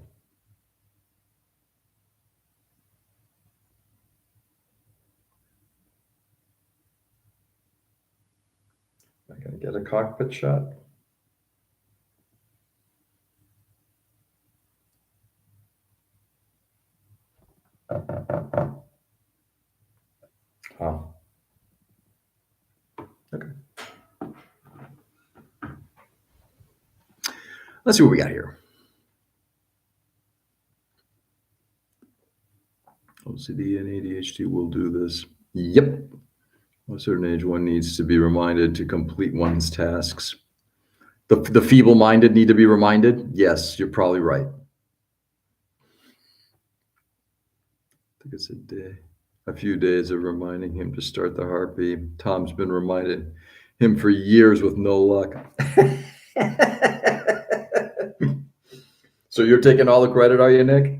Am I going to get a cockpit shot? Huh. Okay. Let's see what we got here. OCD and ADHD will do this. Yep. At a certain age, one needs to be reminded to complete one's tasks. The feeble-minded need to be reminded? Yes, you're probably right. I think it's a few days of reminding him to start the heartbeat. Tom's been reminding him for years with no luck. So you're taking all the credit, are you, Nick?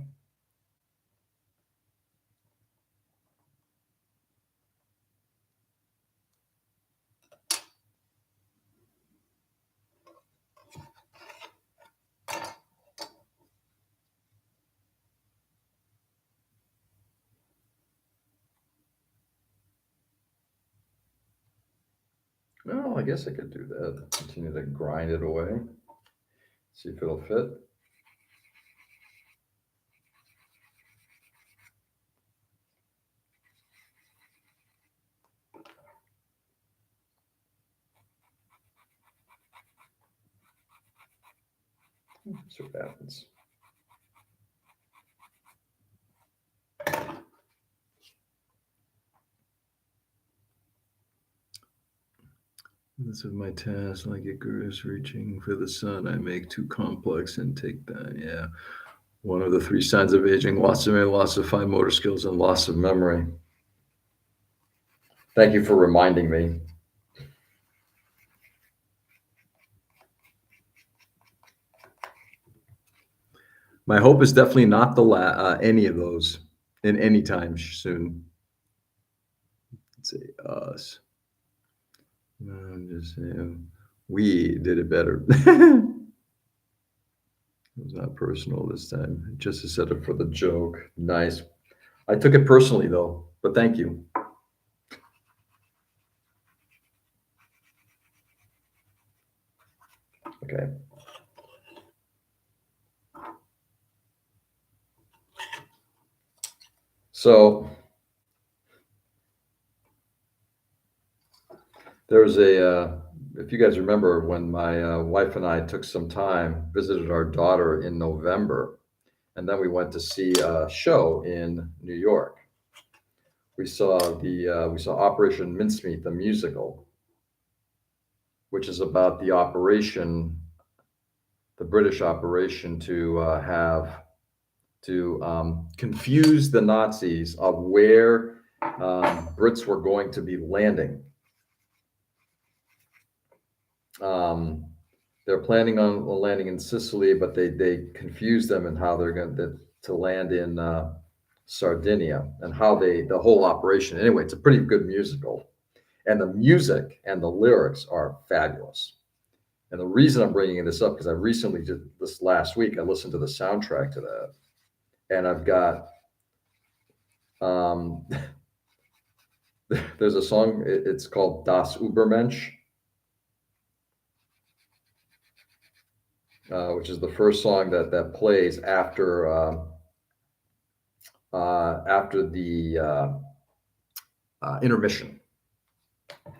Well, I guess I could do that. Continue to grind it away. See if it'll fit. See what happens. This is my task. Like Icarus reaching for the sun, I make too complex and take that. Yeah. One of the three signs of aging: loss of memory, loss of fine motor skills, and loss of memory. Thank you for reminding me. My hope is definitely not any of those in any time soon. Let's say us. No, I'm just saying we did it better. It was not personal this time. Just a setup for the joke. Nice. I took it personally though, but thank you. Okay. So there's if you guys remember when my wife and I took some time, visited our daughter in November, and then we went to see a show in New York. We saw Operation Mincemeat, the musical, which is about the British operation to have to confuse the Nazis of where Brits were going to be landing. They're planning on landing in Sicily, but they confused them in how they're going to land in Sardinia and how the whole operation. Anyway, it's a pretty good musical, and the music and the lyrics are fabulous. And the reason I'm bringing this up because I recently did this last week. I listened to the soundtrack to that, and I've got um, there's a song. It's called Das Übermensch, which is the first song that plays after the intermission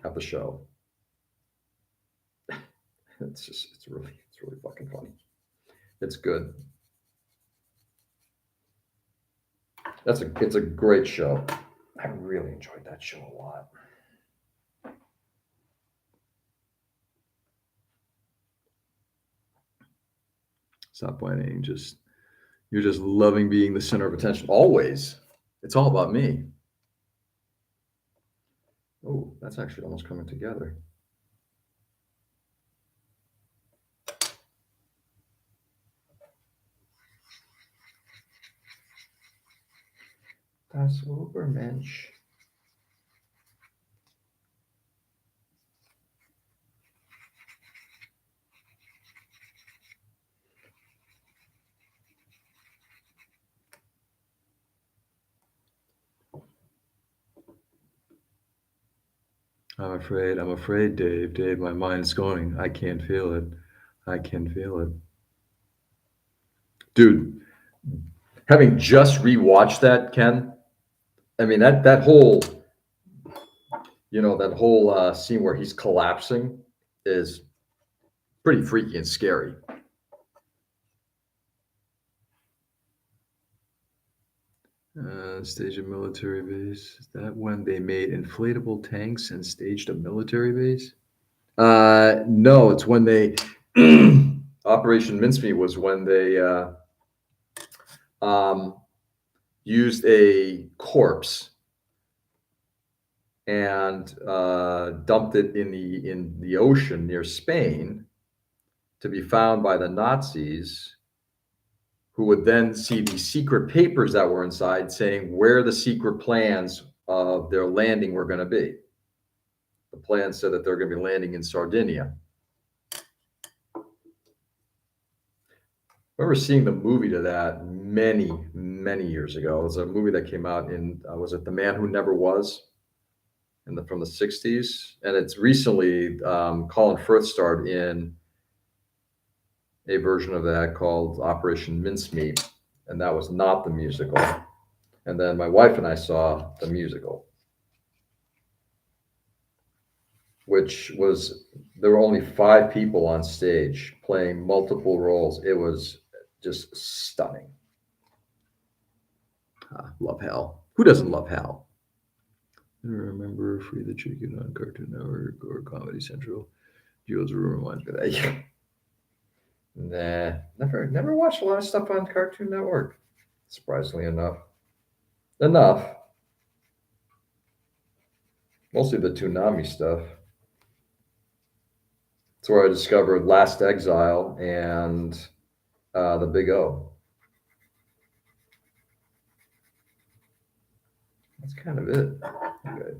of the show. It's really fucking funny. It's good. It's a great show. I really enjoyed that show a lot. Stop whining. You're just loving being the center of attention. Always. It's all about me. Oh, that's actually almost coming together. Das Übermensch. I'm afraid, Dave. Dave, my mind's going. I can't feel it. I can feel it. Dude, having just rewatched that, Ken, I mean that whole scene where he's collapsing is pretty freaky and scary. Stage a military base. Is that when they made inflatable tanks and staged a military base? No, it's when they Operation Mincemeat was when they used a corpse and dumped it in the ocean near Spain to be found by the Nazis, who would then see the secret papers that were inside saying where the secret plans of their landing were going to be. The plan said that they're going to be landing in Sardinia. I remember seeing the movie to that many, many years ago. It was a movie that came out in, was it The Man Who Never Was? From the 60s. And it's recently, Colin Firth starred in a version of that called Operation Mincemeat, and that was not the musical. And then my wife and I saw the musical, which was, there were only 5 people on stage playing multiple roles. It was just stunning. Love Hal. Who doesn't love Hal? I remember Free the Chicken on Cartoon Network or Comedy Central. Joe's Room reminds me of that. Nah, never watched a lot of stuff on Cartoon Network. Surprisingly enough. Mostly the Toonami stuff. That's where I discovered Last Exile and The Big O. That's kind of it. Okay.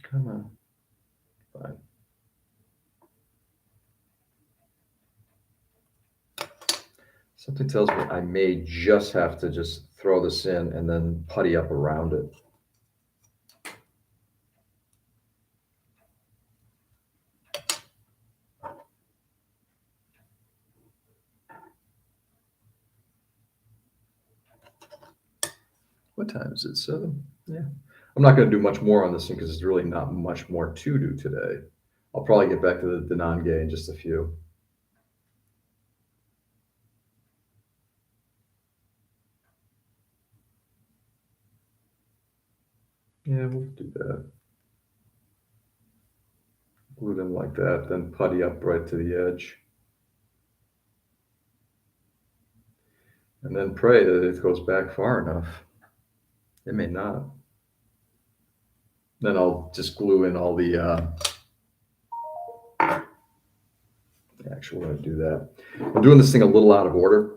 Come on. Fine. Something tells me I may just have to just throw this in and then putty up around it. What time is it? 7? Yeah. I'm not going to do much more on this thing because there's really not much more to do today. I'll probably get back to the Denange in just a few. Yeah, we'll do that. Glue them like that, then putty up right to the edge. And then pray that it goes back far enough. It may not. Then I'll just glue in all the, actually, we're going to do that. I'm doing this thing a little out of order.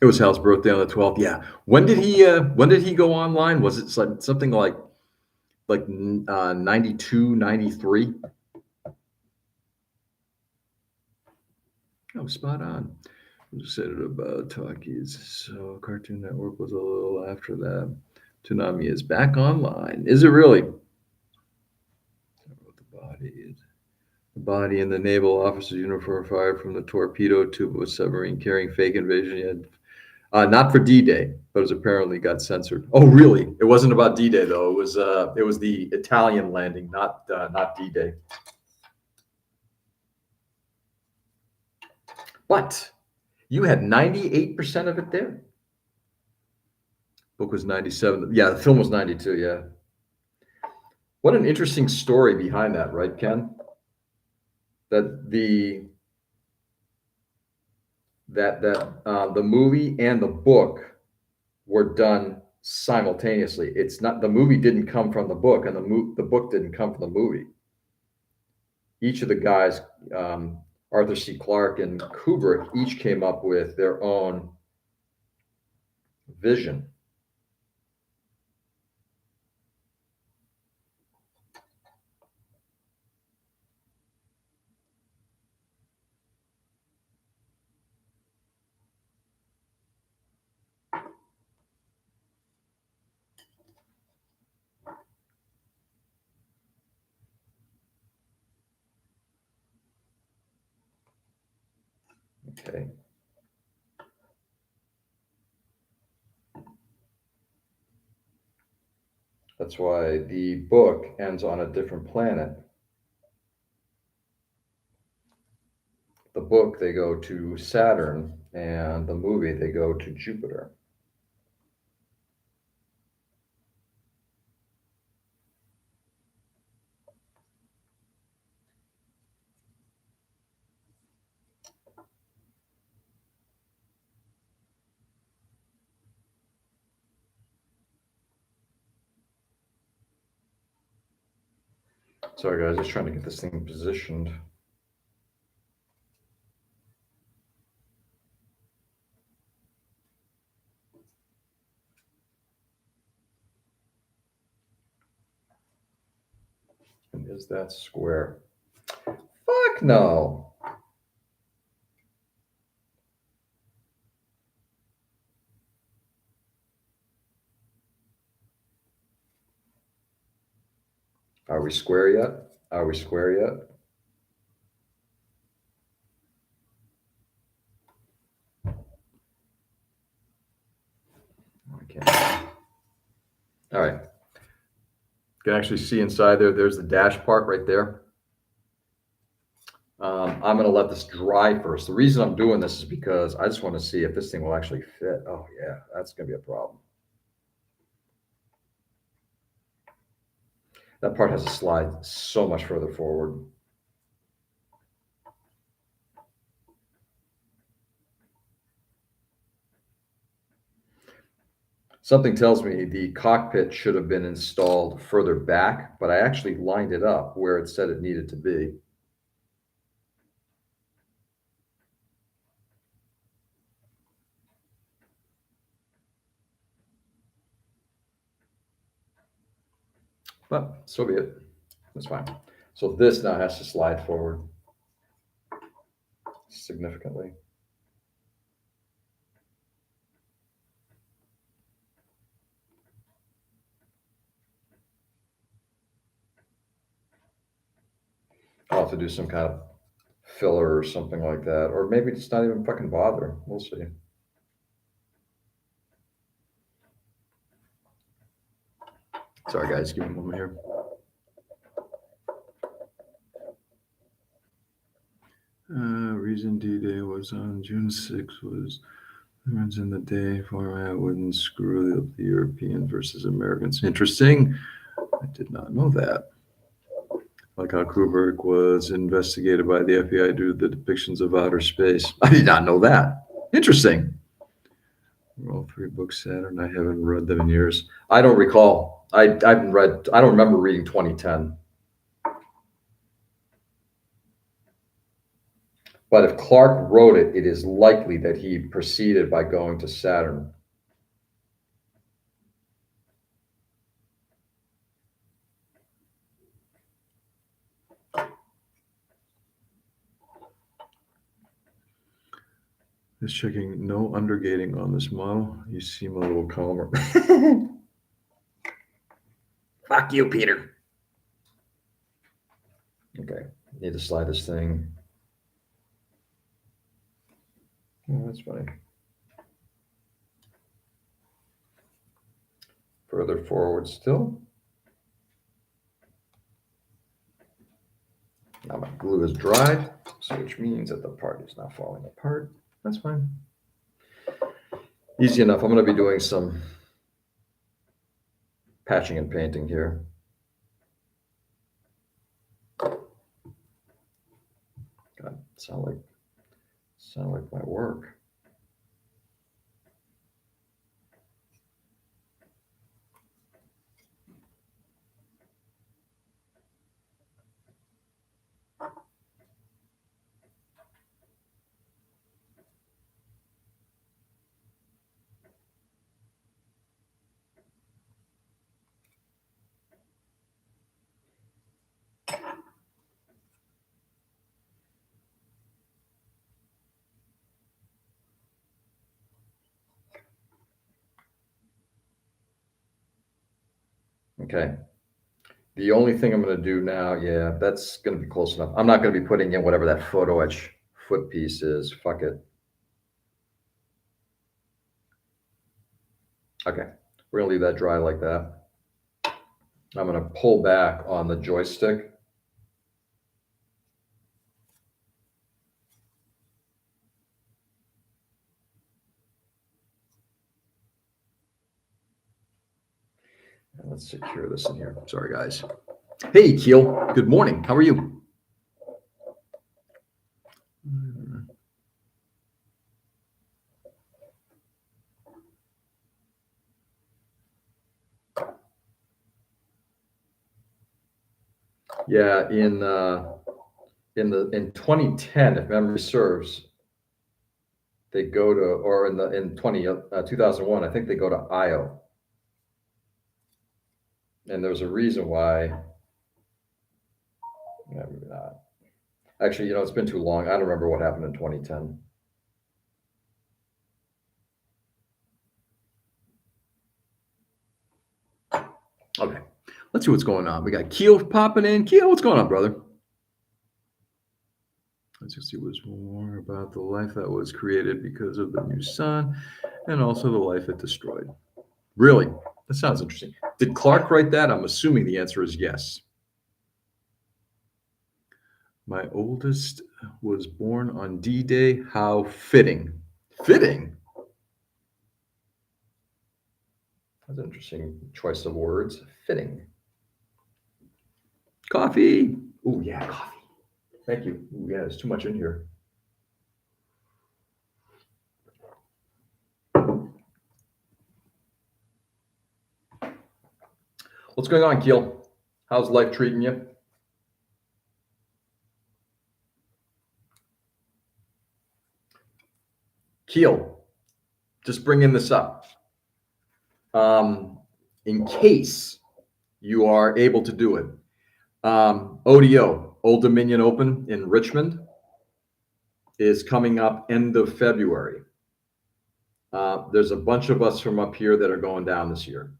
It was Hal's birthday on the 12th. Yeah. When did he go online? Was it something like 92, 93? Oh, spot on. You said it about talkies. So Cartoon Network was a little after that. Toonami is back online. Is it really? The body in the naval officer's uniform fired from the torpedo tube of a submarine carrying fake invasion. Not for D-Day, but it apparently got censored. Oh, really? It wasn't about D-Day though. It was the Italian landing, not D-Day. But you had 98% of it there. Book was 97. Yeah, the film was 92. Yeah. What an interesting story behind that, right, Ken? That the movie and the book were done simultaneously. It's not, the movie didn't come from the book, and the book didn't come from the movie. Each of the guys, Arthur C. Clarke and Kubrick, each came up with their own vision. Okay. That's why the book ends on a different planet. The book, they go to Saturn, and the movie, they go to Jupiter. Sorry, guys, just trying to get this thing positioned. And is that square? Fuck no. Are we square yet? Are we square yet? I can't. All right. You can actually see inside there. There's the dash part right there. I'm going to let this dry first. The reason I'm doing this is because I just want to see if this thing will actually fit. Oh, yeah, that's going to be a problem. That part has to slide so much further forward. Something tells me the cockpit should have been installed further back, but I actually lined it up where it said it needed to be. But so be it. That's fine. So this now has to slide forward significantly. I'll have to do some kind of filler or something like that, or maybe just not even fucking bother. We'll see. Sorry, guys, give me a moment here. Reason D-Day was on June 6th was Runs in the day format wouldn't screw up the Europeans versus Americans. Interesting. I did not know that. Like how Kubrick was investigated by the FBI due to the depictions of outer space. I did not know that. Interesting. All three books Saturn. I haven't read them in years. I don't recall. I haven't read. I don't remember reading 2010. But if Clark wrote it, it is likely that he proceeded by going to Saturn. Just checking, no undergating on this model. You seem a little calmer. Fuck you, Peter. Okay, need to slide this thing. Oh, that's funny. Further forward still. Now my glue is dried, so which means that the part is not falling apart. That's fine. Easy enough. I'm going to be doing some patching and painting here. God, sound like my work. Okay. The only thing I'm going to do now, yeah, that's going to be close enough. I'm not going to be putting in whatever that photo etch foot piece is. Fuck it. Okay. We're going to leave that dry like that. I'm going to pull back on the joystick. And let's secure this in here. Sorry, guys. Hey, Keel. Good morning. How are you? Yeah, in 2010, if memory serves, they go to, or in 2001, I think they go to Io. And there's a reason why. Yeah, maybe not. Actually, it's been too long. I don't remember what happened in 2010. Okay, let's see what's going on. We got Keel popping in. Keel, what's going on, brother? Let's just see what's more about the life that was created because of the new sun and also the life it destroyed. Really? That sounds interesting. Did Clark write that? I'm assuming the answer is yes. My oldest was born on D-Day. How fitting. Fitting? That's an interesting choice of words. Fitting. Coffee. Oh, yeah, coffee. Thank you. Ooh, yeah, there's too much in here. What's going on, Keel? How's life treating you? Keel, just bringing this up. In case you are able to do it, ODO, Old Dominion Open in Richmond, is coming up end of February. There's a bunch of us from up here that are going down this year.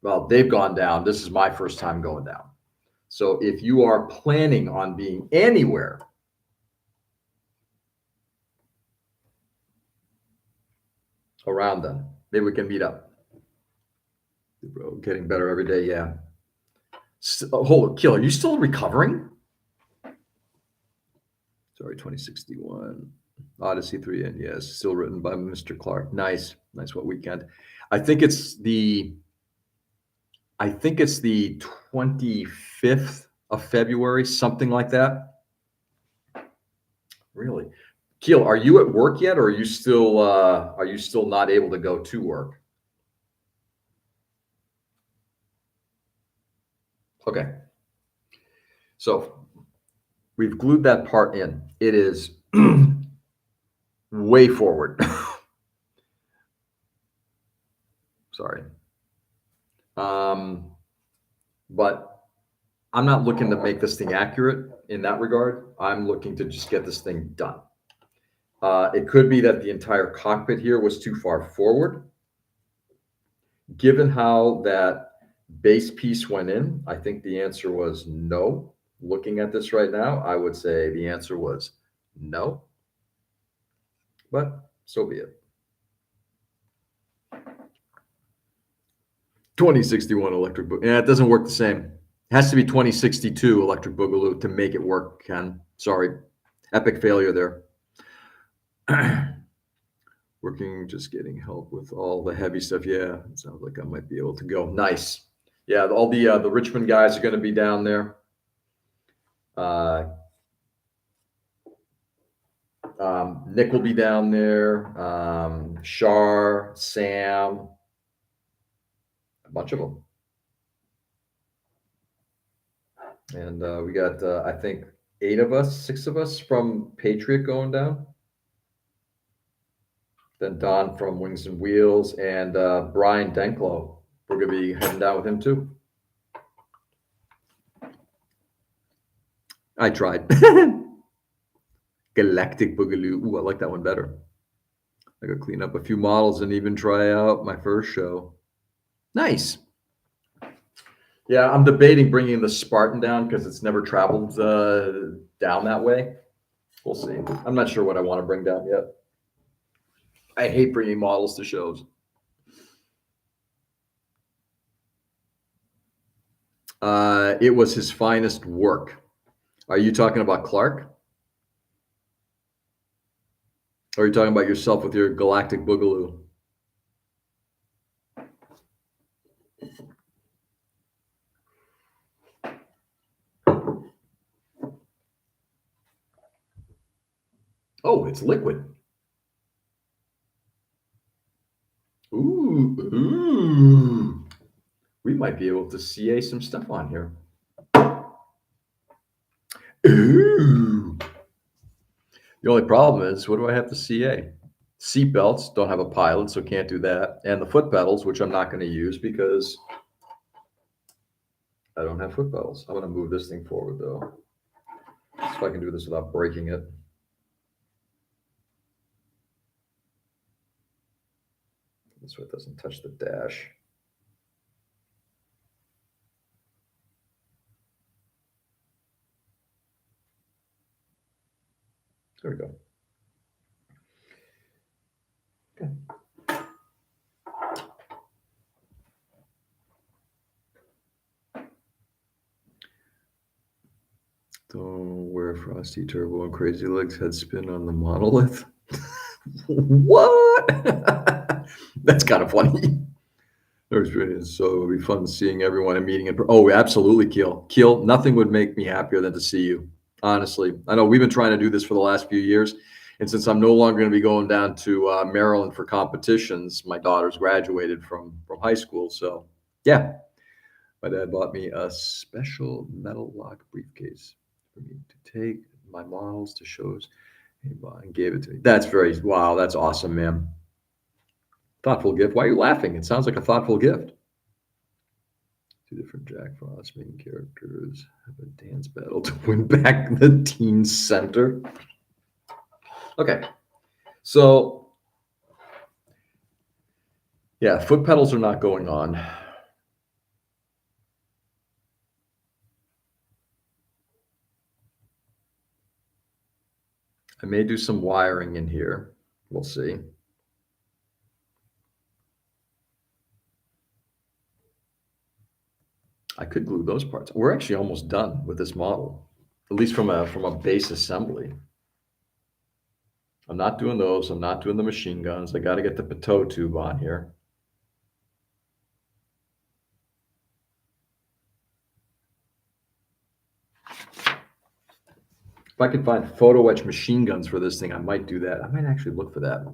Well, they've gone down. This is my first time going down. So if you are planning on being anywhere around then, maybe we can meet up. Bro, getting better every day. Yeah. Hold on, Keel, are you still recovering? Sorry, 2061. Odyssey 3 and yes, still written by Mr. Clark. Nice. Nice. What weekend? I think it's the I think it's the 25th of February, something like that. Really? Keel, are you at work yet, or are you still not able to go to work? Okay. So we've glued that part in. It is way forward. Sorry. Um, but I'm not looking to make this thing accurate in that regard. I'm looking to just get this thing done. It could be that the entire cockpit here was too far forward. Given how that base piece went in, I think the answer was no. Looking at this right now, I would say the answer was no, but so be it. 2061 Electric Boogaloo. Yeah, it doesn't work the same. It has to be 2062 Electric Boogaloo to make it work, Ken. Sorry. Epic failure there. Working, just getting help with all the heavy stuff. Yeah, it sounds like I might be able to go. Nice. Yeah, all the Richmond guys are going to be down there. Nick will be down there. Shar, Sam, a bunch of them. And we got, I think, 6 of us from Patriot going down. Then Don from Wings and Wheels and Brian Denklo. We're going to be heading down with him too. I tried. Galactic Boogaloo. Ooh, I like that one better. I could clean up a few models and even try out my first show. Nice. Yeah, I'm debating bringing the Spartan down because it's never traveled down that way. We'll see. I'm not sure what I want to bring down yet. I hate bringing models to shows. It was his finest work. Are you talking about Clark? Or are you talking about yourself with your Galactic Boogaloo? Oh, it's liquid. Ooh. We might be able to CA some stuff on here. Ooh. The only problem is, what do I have to CA? Seat belts, don't have a pilot, so can't do that. And the foot pedals, which I'm not going to use because I don't have foot pedals. I'm going to move this thing forward, though. See if I can do this without breaking it. This way it doesn't touch the dash. There we go. Okay. Don't wear Frosty Turbo and Crazy Legs head spin on the monolith. What? That's kind of funny. So it'll be fun seeing everyone and meeting. Oh, absolutely, Keel. Keel, nothing would make me happier than to see you. Honestly, I know we've been trying to do this for the last few years, and since I'm no longer going to be going down to Maryland for competitions, my daughter's graduated from high school. So, yeah, my dad bought me a special metal lock briefcase for me to take my models to shows and gave it to me. Wow, that's awesome, man. Thoughtful gift. Why are you laughing? It sounds like a thoughtful gift. 2 different Jack Frost main characters have a dance battle to win back the teen center. Okay, so yeah, foot pedals are not going on. I may do some wiring in here. We'll see. I could glue those parts. We're actually almost done with this model, at least from a base assembly. I'm not doing those. I'm not doing the machine guns. I got to get the Pitot tube on here. If I could find photo etch machine guns for this thing, I might do that. I might actually look for that.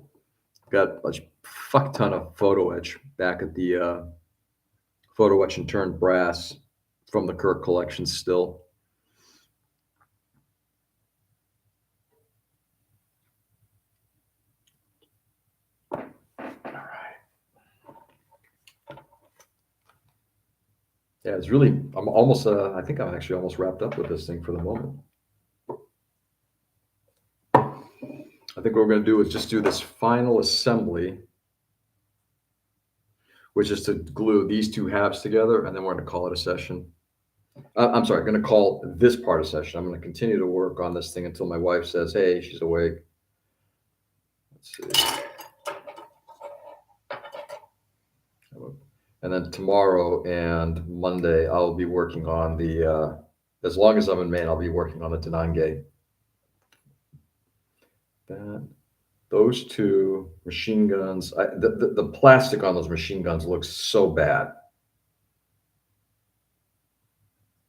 Got a fuck ton of photo etch back at the photo etch and turned brass from the Kirk collection still. All right. Yeah, it's really, I'm almost, I think I'm actually almost wrapped up with this thing for the moment. I think what we're going to do is just do this final assembly, which is to glue these two halves together, and then we're going to call it a session. I'm sorry, going to call this part a session. I'm going to continue to work on this thing until my wife says, hey, she's awake. Let's see. And then tomorrow and Monday, I'll be working on the, as long as I'm in Maine, I'll be working on the Denange. That, those two machine guns, the plastic on those machine guns looks so bad.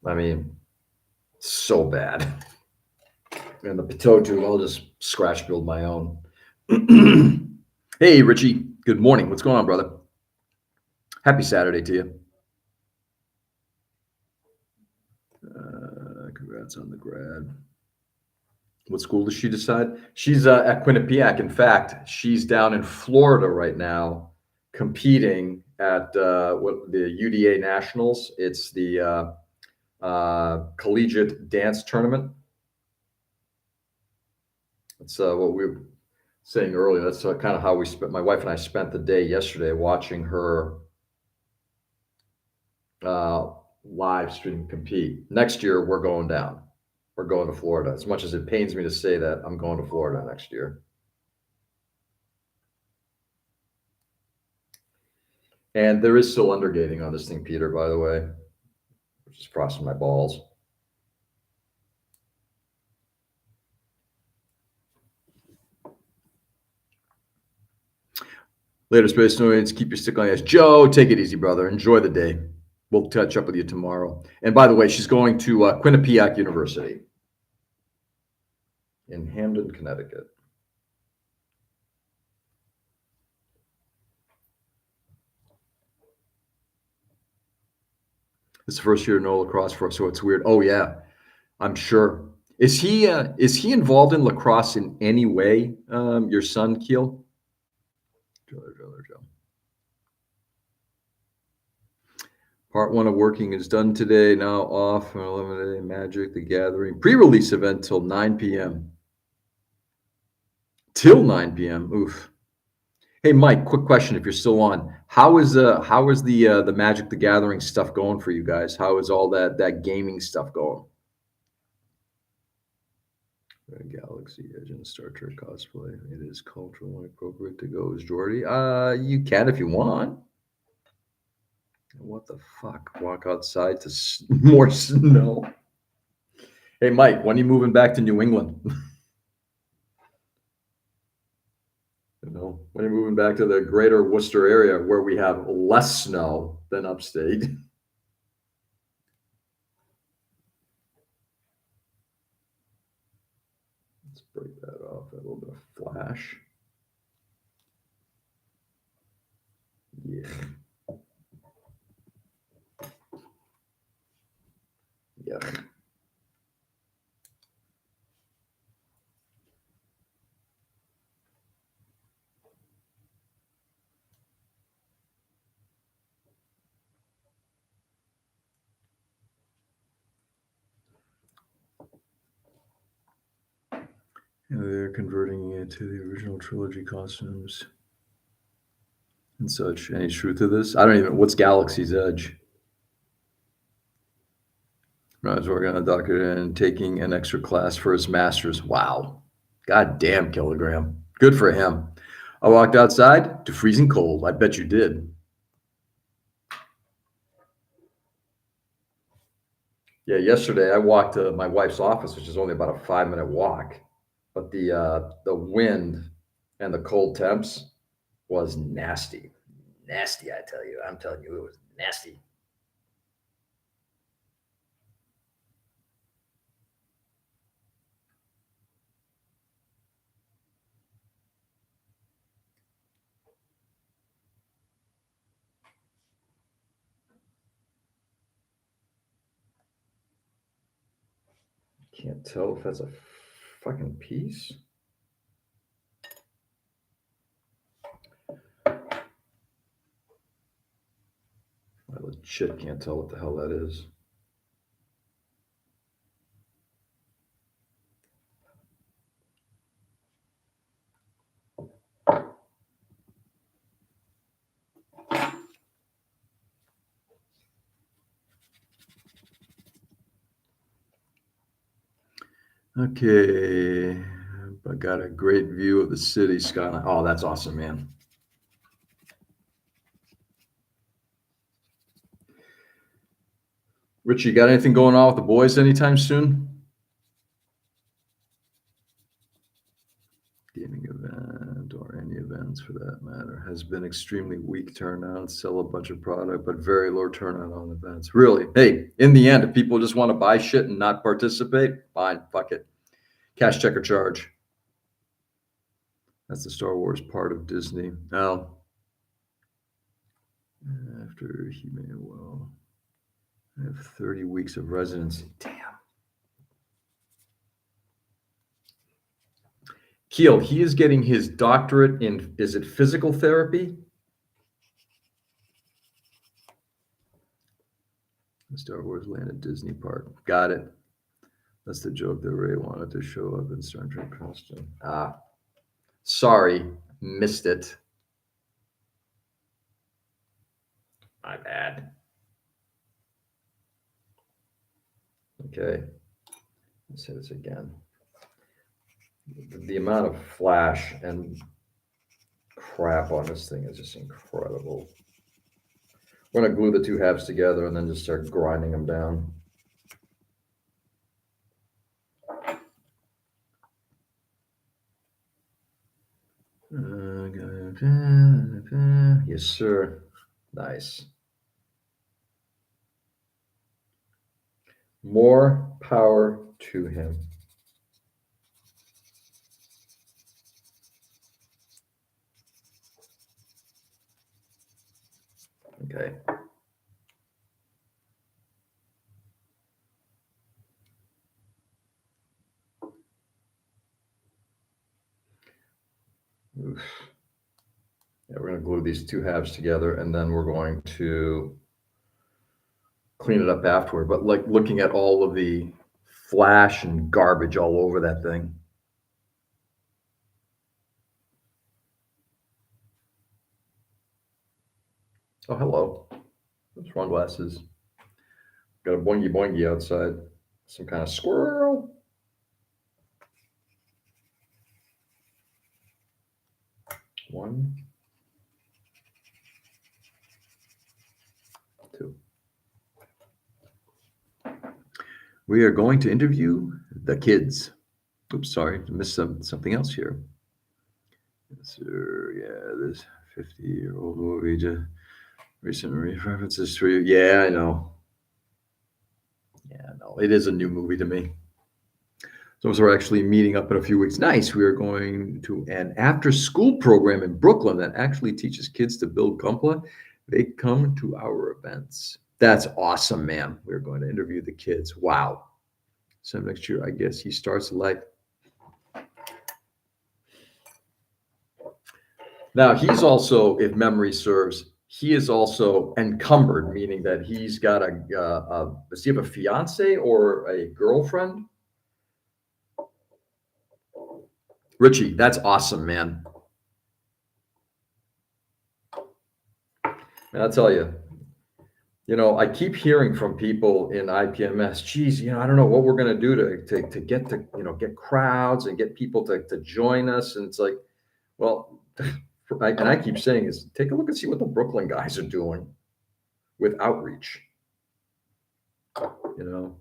I mean, so bad. And the Pitot tube, I'll just scratch build my own. Hey, Richie. Good morning. What's going on, brother? Happy Saturday to you. Congrats on the grad. What school does she decide? She's at Quinnipiac. In fact, she's down in Florida right now competing at what the UDA Nationals. It's the collegiate dance tournament. That's what we were saying earlier. That's kind of how we spent. My wife and I spent the day yesterday watching her live stream compete. Next year, we're going down. We're going to Florida. As much as it pains me to say that, I'm going to Florida next year. And there is still undergating on this thing, Peter, by the way, which is crossing my balls. Later, Space Noise. Keep your stick on the ice. Joe, take it easy, brother. Enjoy the day. We'll catch up with you tomorrow. And by the way, she's going to Quinnipiac University in Hamden, Connecticut. It's the first year no lacrosse for us, so it's weird. Oh yeah, I'm sure. Is he involved in lacrosse in any way? Your son, Keel? Joe. Part one of working is done today. Now off on 11 day. Magic the Gathering pre-release event till 9 p.m. Till 9 p.m. Oof. Hey Mike, quick question if you're still on. How is the Magic the Gathering stuff going for you guys? How is all that gaming stuff going? Galaxy Edge and Star Trek cosplay. It is culturally appropriate to go as Jordy. You can if you want. What the fuck? Walk outside to more snow. Hey Mike, when are you moving back to New England? When are you moving back to the greater Worcester area where we have less snow than upstate? Let's break that off. A little bit of flash. Yeah. Yeah. They're converting it to the original trilogy costumes and such. Any truth to this? I don't even. What's Galaxy's Edge? I was working on a doctorate and taking an extra class for his master's. Wow. God damn, Kilogram. Good for him. I walked outside to freezing cold. I bet you did. Yeah, yesterday I walked to my wife's office, which is only about a 5-minute walk. but the wind and the cold temps was nasty. Nasty, I tell you. I'm telling you, it was nasty. Can't tell if that's a fucking piece. I legit can't tell what the hell that is. Okay. I got a great view of the city skyline. Oh, that's awesome, man. Richie, you got anything going on with the boys anytime soon? Gaming event or any events for that matter has been extremely weak turnout. Sell a bunch of product, but very low turnout on events. Really? Hey, in the end, if people just want to buy shit and not participate, fine, fuck it. Cash, check, or charge. That's the Star Wars part of Disney. Now, after he may well have 30 weeks of residency. Damn. Keel, he is getting his doctorate in, is it physical therapy? Star Wars land at Disney Park. Got it. That's the joke that Ray wanted to show up in Star Trek costume. Ah, sorry, missed it. My bad. Okay, let's say this again. The amount of flash and crap on this thing is just incredible. We're gonna glue the two halves together and then just start grinding them down. Yes, sir. Nice. More power to him. Okay. Oof. Yeah, we're going to glue these two halves together and then we're going to clean it up afterward. But like looking at all of the flash and garbage all over that thing. Oh, hello. Those wrong glasses. Got a boingy boingy outside. Some kind of squirrel. One, two. We are going to interview the kids. Oops, sorry, I missed something else here. Yes, sir. Yeah, this 50-year-old movie just recent references to you. Yeah, I know. Yeah, no, it is a new movie to me. So we're actually meeting up in a few weeks. Nice. We are going to an after-school program in Brooklyn that actually teaches kids to build Gunpla. They come to our events. That's awesome, man. We're going to interview the kids. Wow. So next year, I guess he starts life. Now he's also, if memory serves, he is also encumbered, meaning that he's got does he have a fiance or a girlfriend? Richie, that's awesome, man. And I'll tell you, I keep hearing from people in IPMS, geez, I don't know what we're going to do to get get crowds and get people to join us. And it's like, well, and I keep saying is take a look and see what the Brooklyn guys are doing with outreach, you know.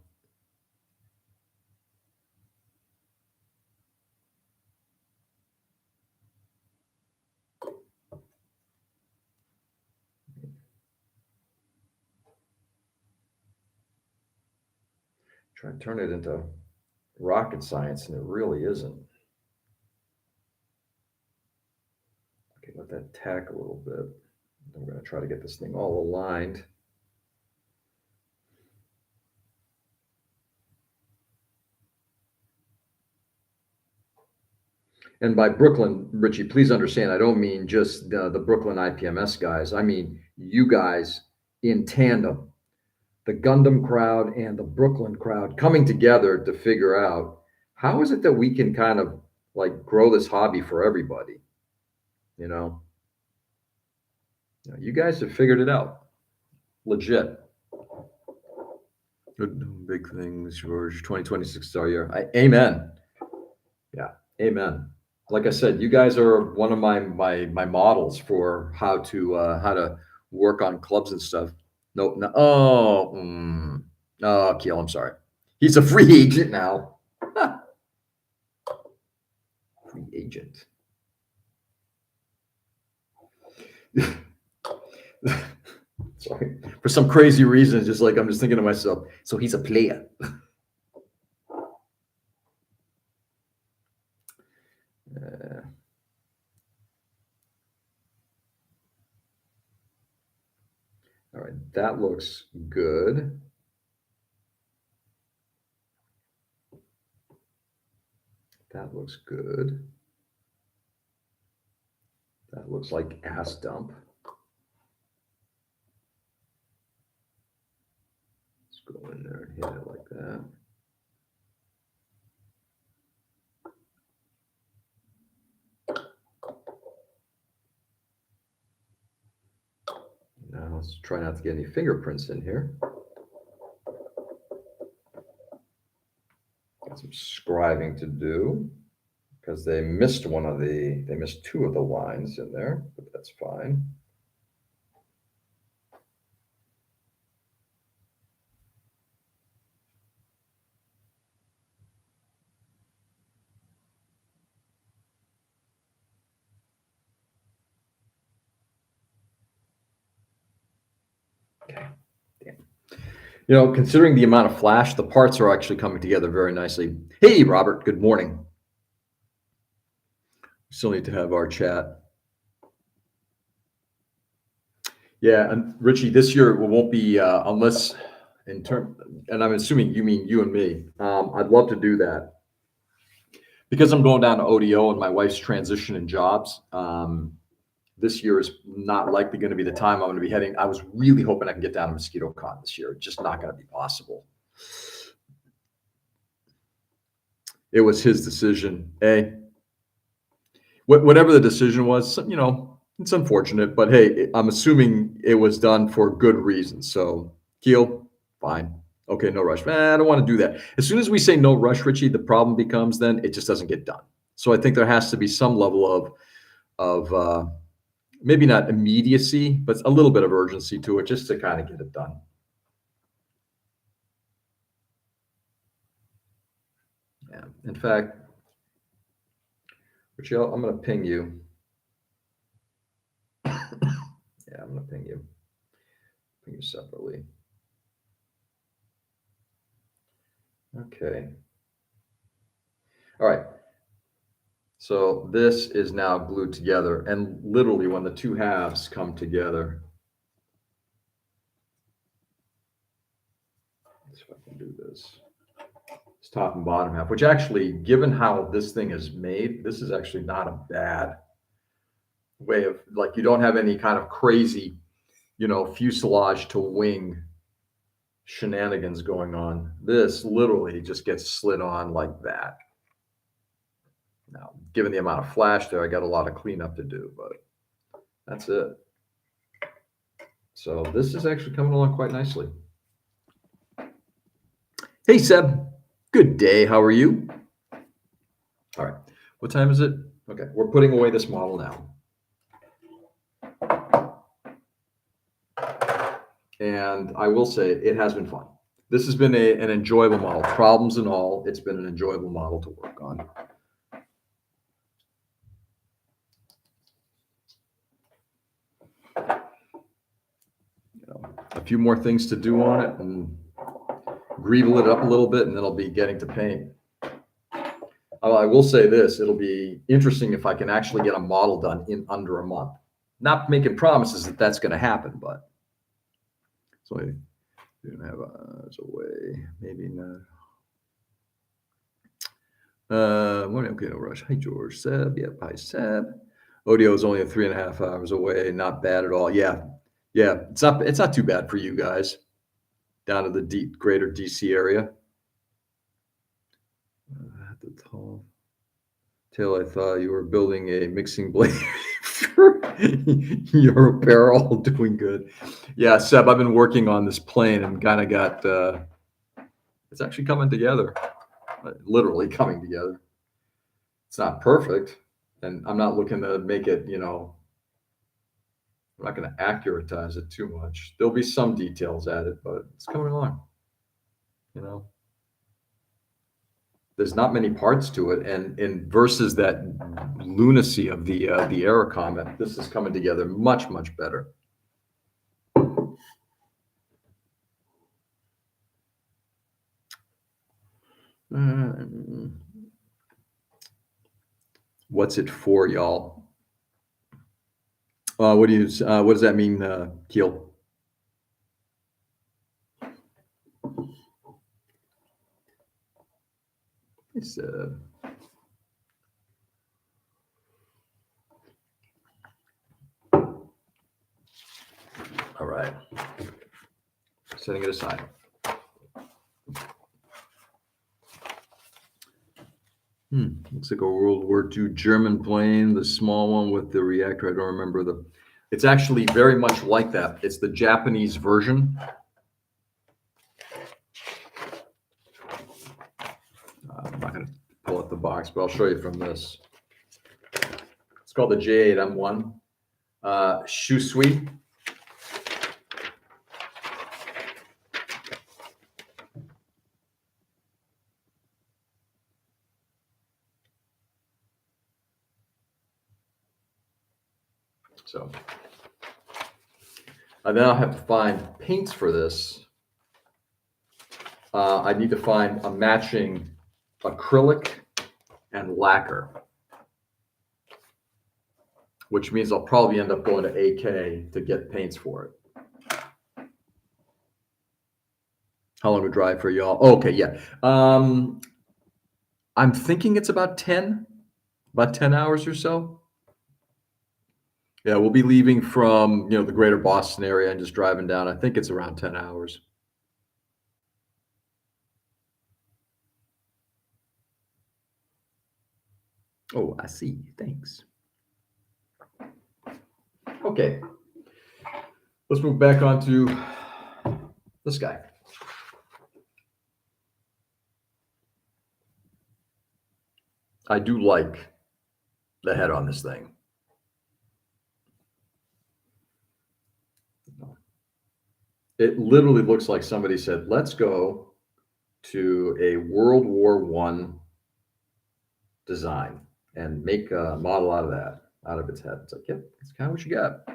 Try and turn it into rocket science, and it really isn't. Okay, let that tack a little bit. I'm going to try to get this thing all aligned. And by Brooklyn, Richie, please understand, I don't mean just the Brooklyn IPMS guys. I mean you guys in tandem, the Gundam crowd and the Brooklyn crowd coming together to figure out how is it that we can kind of like grow this hobby for everybody. You know, you guys have figured it out, legit. Good big things, George. 2026 is our year. Amen. Yeah, amen. Like I said, you guys are one of my models for how to work on clubs and stuff. No, no. Oh, oh, Keel, I'm sorry. He's a free agent now. Free agent. Sorry. For some crazy reason, just like I'm just thinking to myself, so he's a player. All right, that looks good. That looks good. That looks like ass dump. Let's go in there and hit it like that. Now let's try not to get any fingerprints in here. Got some scribing to do because they missed two of the lines in there, but that's fine. Okay. Damn. Considering the amount of flash, the parts are actually coming together very nicely. Hey, Robert, good morning. Still need to have our chat. Yeah, and Richie, this year it won't be unless and I'm assuming you mean you and me. I'd love to do that because I'm going down to ODO and my wife's transition in jobs. This year is not likely going to be the time I'm going to be heading. I was really hoping I can get down to Mosquito Con this year. It's just not going to be possible. It was his decision. Whatever the decision was, it's unfortunate, but hey, I'm assuming it was done for good reasons. So, Keel, fine. Okay, no rush. I don't want to do that. As soon as we say no rush, Richie, the problem becomes then it just doesn't get done. So I think there has to be some level of maybe not immediacy, but a little bit of urgency to it just to kind of get it done. Yeah. In fact, Richie, I'm going to ping you. Yeah, I'm going to ping you separately. Okay. All right. So this is now glued together, and literally when the two halves come together, let's see if I can do this. It's top and bottom half, which actually, given how this thing is made, this is actually not a bad way of, like, you don't have any kind of crazy, fuselage to wing shenanigans going on. This literally just gets slid on like that. Now, given the amount of flash there, I got a lot of cleanup to do, but that's it. So this is actually coming along quite nicely. Hey, Seb. Good day. How are you? All right. What time is it? Okay. We're putting away this model now. And I will say it has been fun. This has been an enjoyable model. Problems and all, it's been an enjoyable model to work on. A few more things to do on it, and greedle it up a little bit, and then I'll be getting to paint. I will say this, it'll be interesting if I can actually get a model done in under a month. Not making promises that that's going to happen, but so I didn't have a way, maybe not. Okay, no rush. Hi, George. Seb. Yep. Hi, Seb. Odio is only 3.5 hours away. Not bad at all. Yeah. Yeah. It's not too bad for you guys down to the greater DC area. At the top. Till I thought you were building a mixing blade for your apparel. Doing good. Yeah, Seb, I've been working on this plane and kind of got, it's actually coming together. Literally coming together. It's not perfect, and I'm not looking to make it, I'm not going to accuratize it too much. There'll be some details added, but it's coming along. There's not many parts to it, and versus that lunacy of the Era comet, this is coming together much, much better. What's it for, y'all? What does that mean, Keel? It's all right. Setting it aside. Looks like a World War II German plane, the small one with the reactor. I don't remember it's actually very much like that. It's the Japanese version. I'm not going to pull out the box, but I'll show you from this. It's called the J8M1. Shusui. So I now have to find paints for this. I need to find a matching acrylic and lacquer, which means I'll probably end up going to AK to get paints for it. How long to drive for y'all? Oh, okay, yeah. I'm thinking it's about 10 hours or so. Yeah, we'll be leaving from, the greater Boston area and just driving down. I think it's around 10 hours. Oh, I see. Thanks. Okay. Let's move back on to this guy. I do like the head on this thing. It literally looks like somebody said, let's go to a World War I design and make a model out of its head. It's like, yep, that's kind of what you got. I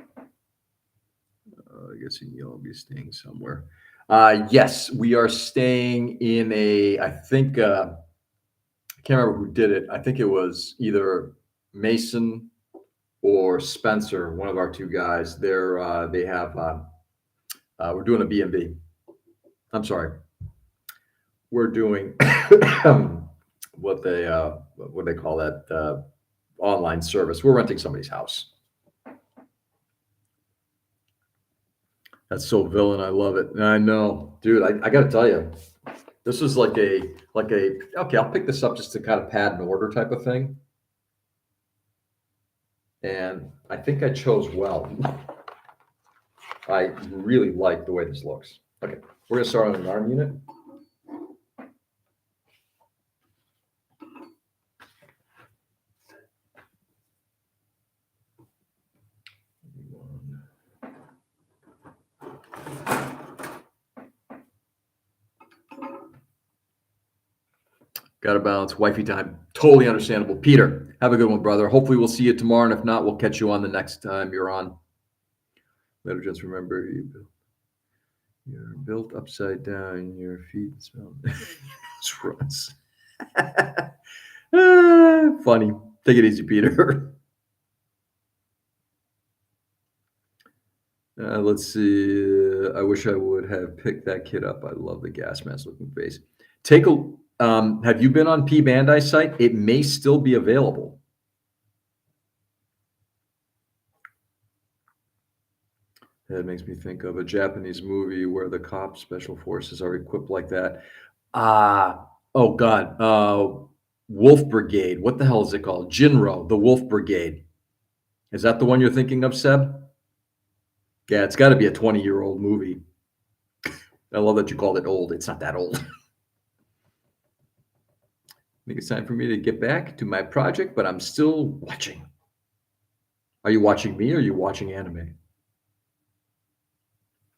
guess you'll be staying somewhere. Yes, we are staying in I think, I can't remember who did it. I think it was either Mason or Spencer, one of our two guys. They have, we're doing a B&B. I'm sorry. We're doing what they call that online service. We're renting somebody's house. That's so villain. I love it. I know, dude. I got to tell you, this is like a okay. I'll pick this up just to kind of pad an order type of thing, and I think I chose well. I really like the way this looks. Okay, we're gonna start on an arm unit. Got to balance wifey time. Totally understandable. Peter, have a good one, brother. Hopefully we'll see you tomorrow, and if not, we'll catch you on the next time you're on. Later, just remember you. You're built upside down. Your feet smell runs. Funny. Take it easy, Peter. Let's see. I wish I would have picked that kid up. I love the gas mask looking face. Take a. Have you been on P Bandai's site? It may still be available. That makes me think of a Japanese movie where the cop special forces are equipped like that. Oh God. Wolf Brigade. What the hell is it called? Jinro, the Wolf Brigade. Is that the one you're thinking of, Seb? Yeah, it's got to be a 20-year-old movie. I love that you called it old. It's not that old. I think it's time for me to get back to my project, but I'm still watching. Are you watching me or are you watching anime?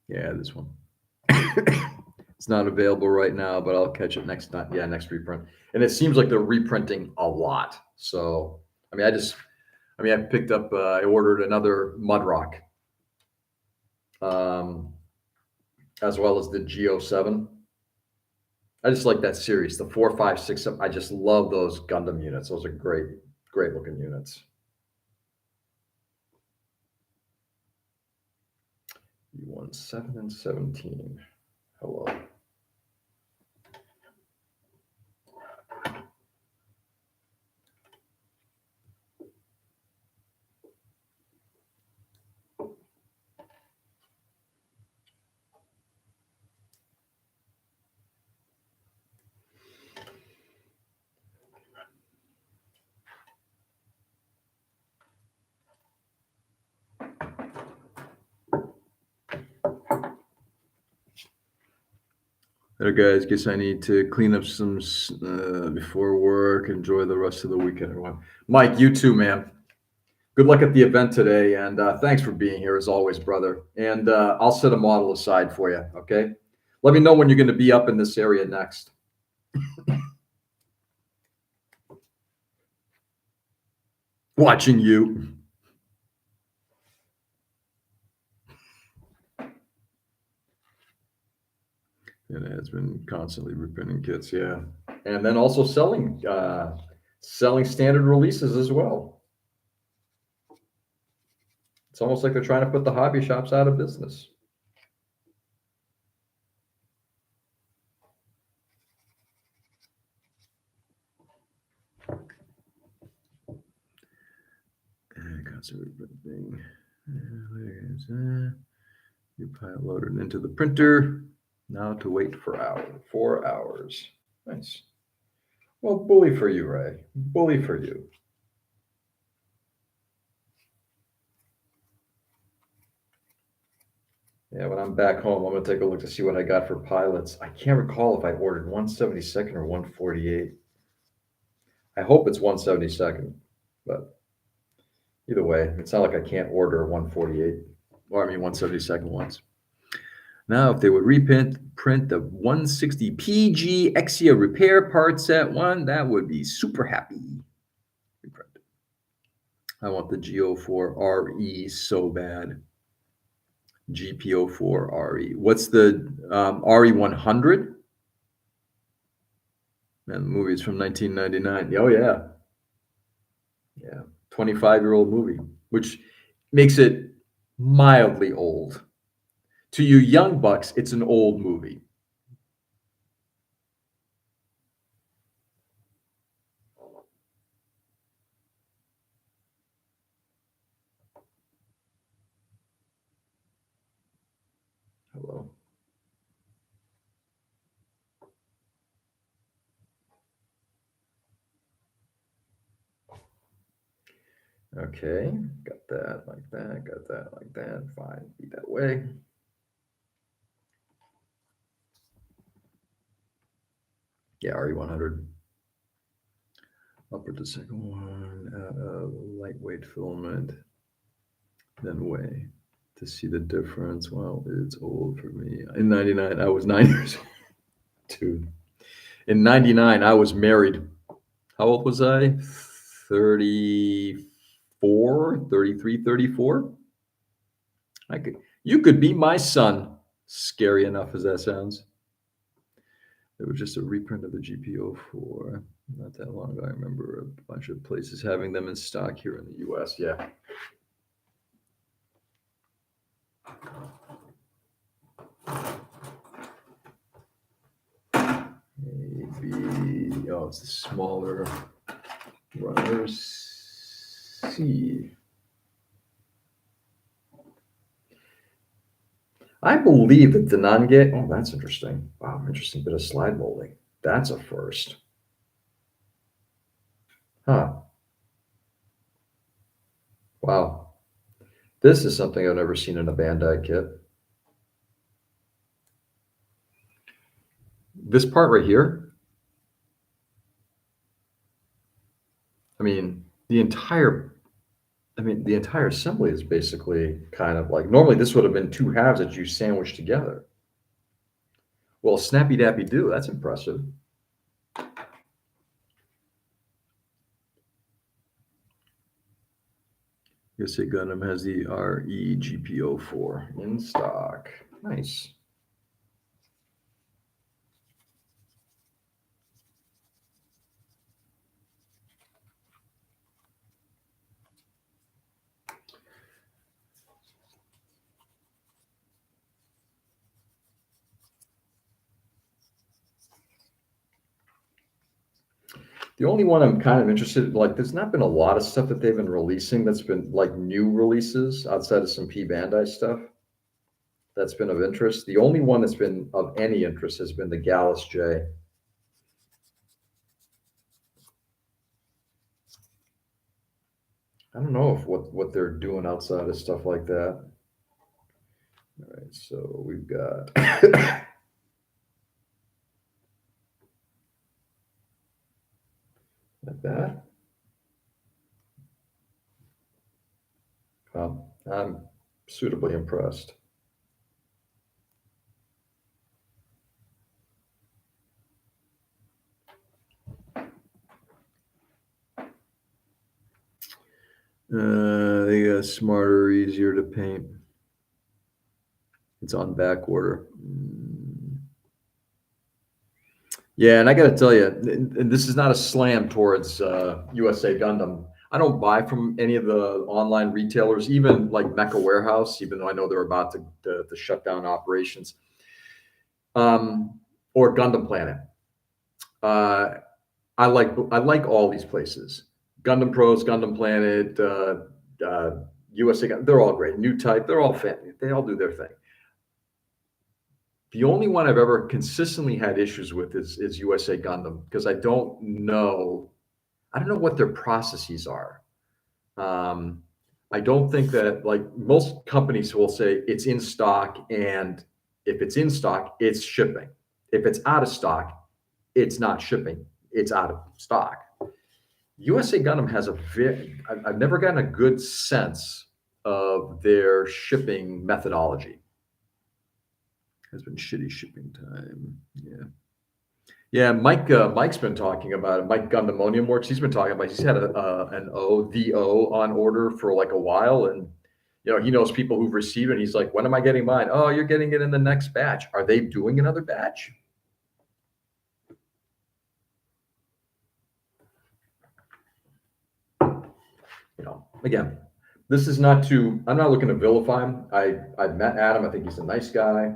Yeah, this one. It's not available right now, but I'll catch it next time. Yeah, next reprint. And it seems like they're reprinting a lot. So, I picked up, I ordered another Mudrock, um, as well as the Geo 7. I just like that series, the 4, 5, 6, 7. I just love those Gundam units. Those are great, great looking units. You won 7 and 17. Hello. There, guys. Guess I need to clean up some before work. Enjoy the rest of the weekend, everyone. Mike, you too, man. Good luck at the event today, and thanks for being here as always, brother. And I'll set a model aside for you. Okay. Let me know when you're going to be up in this area next. Watching you. And it has been constantly reprinting kits, yeah, and then also selling standard releases as well. It's almost like they're trying to put the hobby shops out of business. Constant reprinting. You pile loaded into the printer. Now to wait for 4 hours. Nice. Well, bully for you, Ray. Bully for you. Yeah, when I'm back home, I'm going to take a look to see what I got for pilots. I can't recall if I ordered 172nd or 148. I hope it's 172nd, but either way, it's not like I can't order 148, or 172nd ones. Now, if they would print the 160 PG Exia repair part set one, that would be super happy. Reprint. I want the GO4RE so bad. GPO4RE. What's the RE100? Man, the movie is from 1999. Oh, yeah. Yeah. 25-year-old movie, which makes it mildly old. To you young bucks, it's an old movie. Hello. Okay, got that like that, got that like that. Fine, be that way. Yeah, RE100. I'll put the second one out of lightweight filament, then weigh to see the difference. Well, it's old for me. In 99, I was 9 years old. Dude. In 99, I was married. How old was I? 34, 33, 34. You could be my son. Scary enough as that sounds. There was just a reprint of the GPO4 not that long ago. I remember a bunch of places having them in stock here in the US. Yeah. Maybe, oh, it's the smaller runners. C. I believe that the non-gate, oh, that's interesting. Wow, interesting bit of slide molding. That's a first. Huh. Wow. This is something I've never seen in a Bandai kit. This part right here, I mean, the entire assembly is basically kind of like, normally this would have been two halves that you sandwiched together. Well, snappy dappy do, that's impressive. USA Gundam has the REGPO4 in stock. Nice. The only one I'm kind of interested in, like, there's not been a lot of stuff that they've been releasing that's been like new releases outside of some P Bandai stuff that's been of interest. The only one that's been of any interest has been the Gallus J. I don't know if what they're doing outside of stuff like that. All right, so we've got like that. Well, I'm suitably impressed. They got smarter, easier to paint. It's on back order. Yeah, and I got to tell you, and this is not a slam towards USA Gundam. I don't buy from any of the online retailers, even like Mecha Warehouse, even though I know they're about to shut down operations, or Gundam Planet. I like all these places. Gundam Pros, Gundam Planet, USA, they're all great. New Type, they're all they all do their thing. The only one I've ever consistently had issues with is USA Gundam because I don't know what their processes are. I don't think that, like, most companies will say it's in stock, and if it's in stock, it's shipping. If it's out of stock, it's not shipping. It's out of stock. USA Gundam has I've never gotten a good sense of their shipping methodology. Has been shitty shipping time. Yeah. Yeah, Mike's been talking about it. Mike Gundamonium Works. He's been talking about. He's had the O on order for like a while, and he knows people who've received it. And he's like, "When am I getting mine?" "Oh, you're getting it in the next batch." Are they doing another batch? Again, this is not to. I'm not looking to vilify him. I've met Adam. I think he's a nice guy.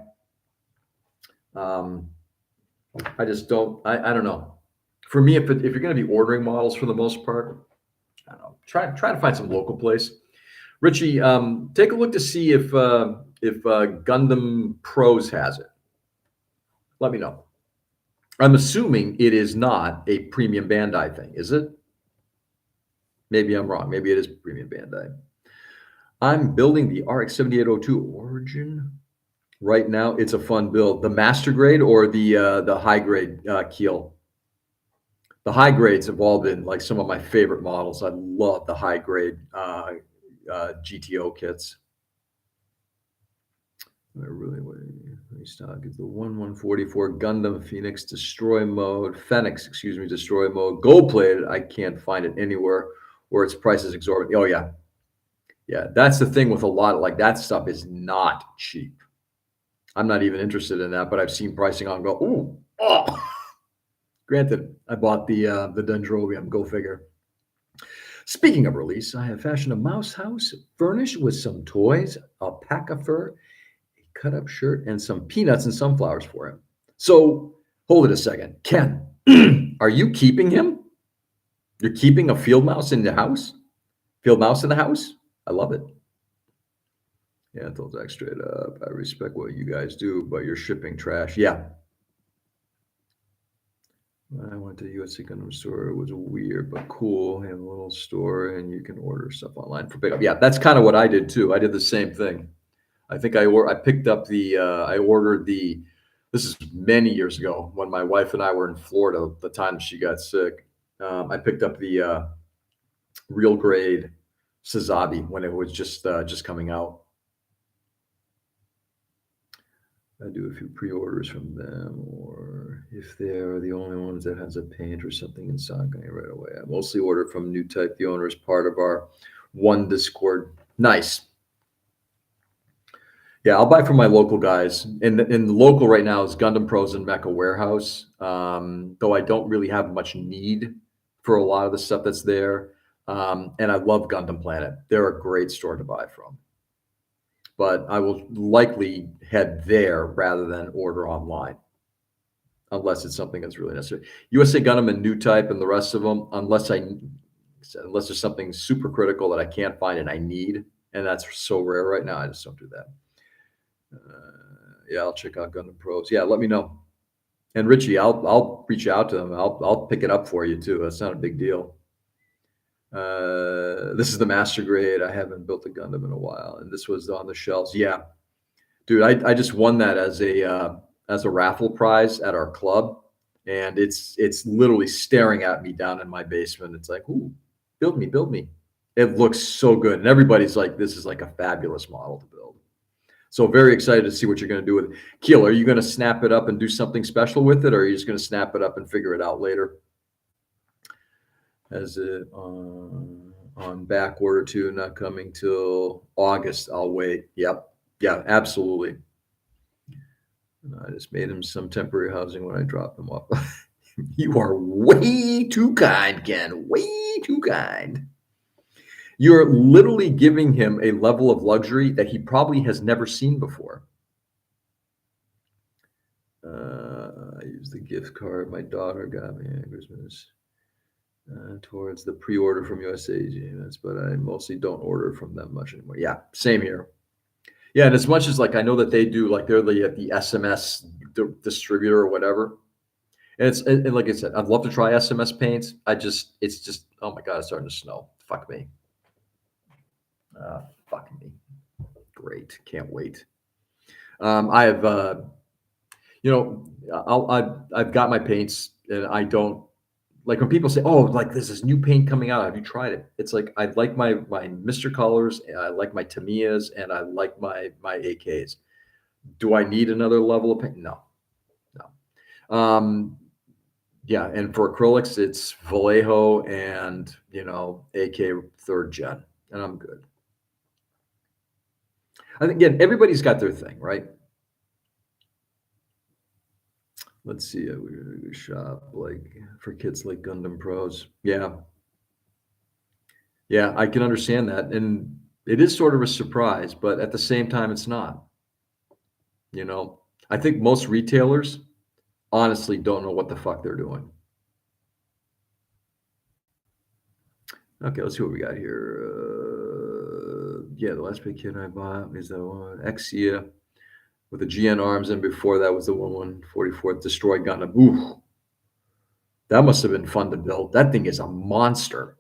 I just don't. I don't know. For me, if you're going to be ordering models for the most part, I don't know. Try to find some local place. Richie, take a look to see if Gundam Pros has it. Let me know. I'm assuming it is not a premium Bandai thing, is it? Maybe I'm wrong. Maybe it is premium Bandai. I'm building the RX-7802 Origin right now. It's a fun build. The master grade or the high grade keel? The high grades have all been like some of my favorite models. I love the high grade GTO kits. I really restock is the 1144 Gundam Phoenix destroy mode, Phoenix, excuse me, destroy mode, gold plated. I can't find it anywhere where its price is exorbitant. Oh yeah, yeah, that's the thing with a lot of like that stuff is not cheap. I'm not even interested in that, but I've seen pricing on go, ooh, oh. Granted, I bought the Dendrobium, go figure. Speaking of release, I have fashioned a mouse house furnished with some toys, alpaca fur, a cut up shirt, and some peanuts and sunflowers for him. So hold it a second. Ken, are you keeping him? You're keeping a field mouse in the house? Field mouse in the house? I love it. Yeah, I told Zach straight up. I respect what you guys do, but you're shipping trash. Yeah. When I went to the USC Gundam store, it was weird but cool. They have a little store and you can order stuff online for pickup. Yeah, that's kind of what I did too. I did the same thing. I think I picked up I ordered this is many years ago when my wife and I were in Florida, the time she got sick. I picked up the real grade Sazabi when it was just coming out. I do a few pre-orders from them, or if they're the only ones that has a paint or something in Sakai right away. I mostly order from New Type. The owner is part of our one Discord. Nice. Yeah, I'll buy from my local guys. And the local right now is Gundam Pros and Mecha Warehouse. Though I don't really have much need for a lot of the stuff that's there. And I love Gundam Planet. They're a great store to buy from. But I will likely head there rather than order online, unless it's something that's really necessary. USA Gundam and New Type and the rest of them, unless there's something super critical that I can't find and I need, and that's so rare right now, I just don't do that. Yeah, I'll check out Gundam Pros. Yeah, let me know. And Richie, I'll reach out to them. I'll pick it up for you too. That's not a big deal. This is the master grade. I haven't built a Gundam in a while, and this was on the shelves. Yeah, dude, I just won that as a raffle prize at our club, and it's literally staring at me down in my basement. It's like, ooh, build me, build me. It looks so good, and everybody's like, this is like a fabulous model to build. So very excited to see what you're going to do with it. Keel, are you going to snap it up and do something special with it, or are you just going to snap it up and figure it out later? As it on back order two, not coming till August. I'll wait. Yep. Yeah, absolutely. I just made him some temporary housing when I dropped him off. You are way too kind, Ken. Way too kind. You're literally giving him a level of luxury that he probably has never seen before. I used the gift card my daughter got me at Christmas towards the pre-order from USA units, but I mostly don't order from them much anymore. Yeah, same here. Yeah, and as much as like I know that they do, like they're the SMS distributor or whatever. And like I said, I'd love to try SMS paints. It's just oh my god, it's starting to snow. Fuck me. Fuck me. Great, can't wait. I have I've got my paints, and I don't like when people say, "Oh, like there's this new paint coming out. Have you tried it?" It's like I like my Mister Colors, and I like my Tamiyas, and I like my AKs. Do I need another level of paint? No. Yeah, and for acrylics, it's Vallejo and AK 3rd Gen, and I'm good. I think again, everybody's got their thing, right? Let's see. We shop like for kids like Gundam Pros. Yeah, yeah, I can understand that, and it is sort of a surprise, but at the same time, it's not. I think most retailers honestly don't know what the fuck they're doing. Okay, let's see what we got here. Yeah, the last big kit I bought is the one Exia with the GN arms, and before that was the 144th Destroy Gundam. Ooh, that must have been fun to build. That thing is a monster.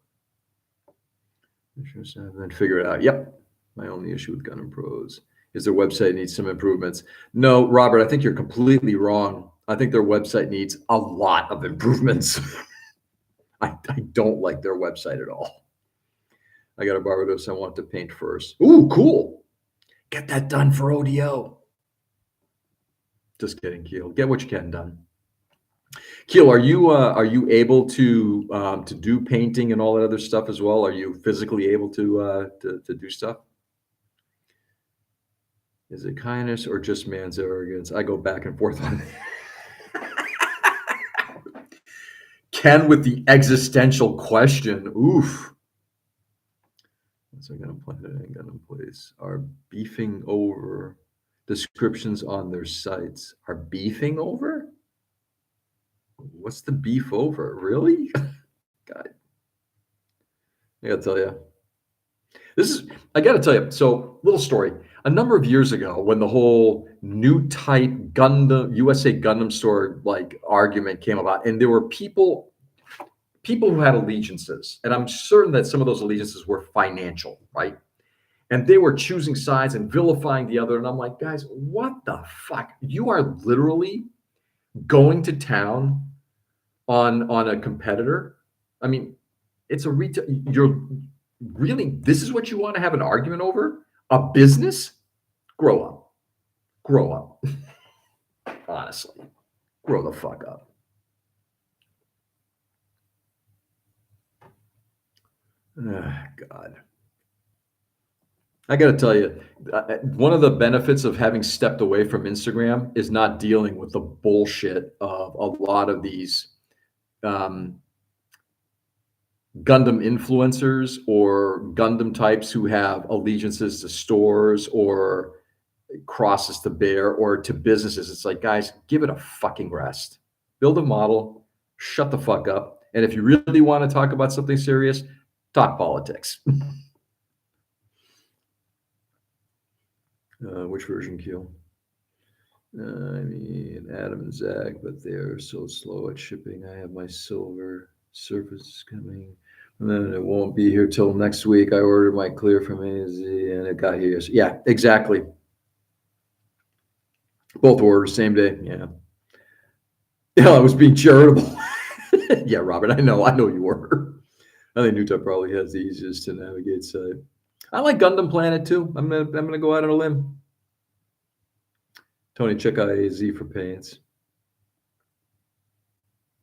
Then figure it out. Yep. My only issue with Gundam Pros is their website needs some improvements. No, Robert, I think you're completely wrong. I think their website needs a lot of improvements. I don't like their website at all. I got a Barbados I want to paint first. Ooh, cool. Get that done for ODO. Just kidding, Keel. Get what you can done. Keel, are you able to do painting and all that other stuff as well? Are you physically able to do stuff? Is it kindness or just man's arrogance? I go back and forth on Ken with the existential question. Oof. What's I gonna play that ain't gonna place? Are beefing over descriptions on their sites. Are beefing over? What's the beef over? Really? God, I gotta tell you. This is, I gotta tell you. So, little story. A number of years ago, when the whole new type Gundam, USA Gundam store like argument came about, and there were people who had allegiances, and I'm certain that some of those allegiances were financial, right? And they were choosing sides and vilifying the other. And I'm like, guys, what the fuck? You are literally going to town on a competitor. I mean, it's a retail. You're really, this is what you want to have an argument over? A business? Grow up. Grow up. Honestly, grow the fuck up. God. I got to tell you, one of the benefits of having stepped away from Instagram is not dealing with the bullshit of a lot of these um, Gundam influencers or Gundam types who have allegiances to stores or crosses to bear or to businesses. It's like, guys, give it a fucking rest. Build a model, shut the fuck up. And if you really want to talk about something serious, talk politics. Which version, Q? I mean, Adam and Zach, but they're so slow at shipping. I have my silver Surface coming. And then it won't be here till next week. I ordered my clear from AZ and it got here yesterday. Yeah, exactly. Both orders, same day. Yeah. Yeah, I was being charitable. Yeah, Robert, I know you were. I think Newtop probably has the easiest to navigate site. I like Gundam Planet too. I'm gonna go out on a limb. Tony, check out AZ for paints.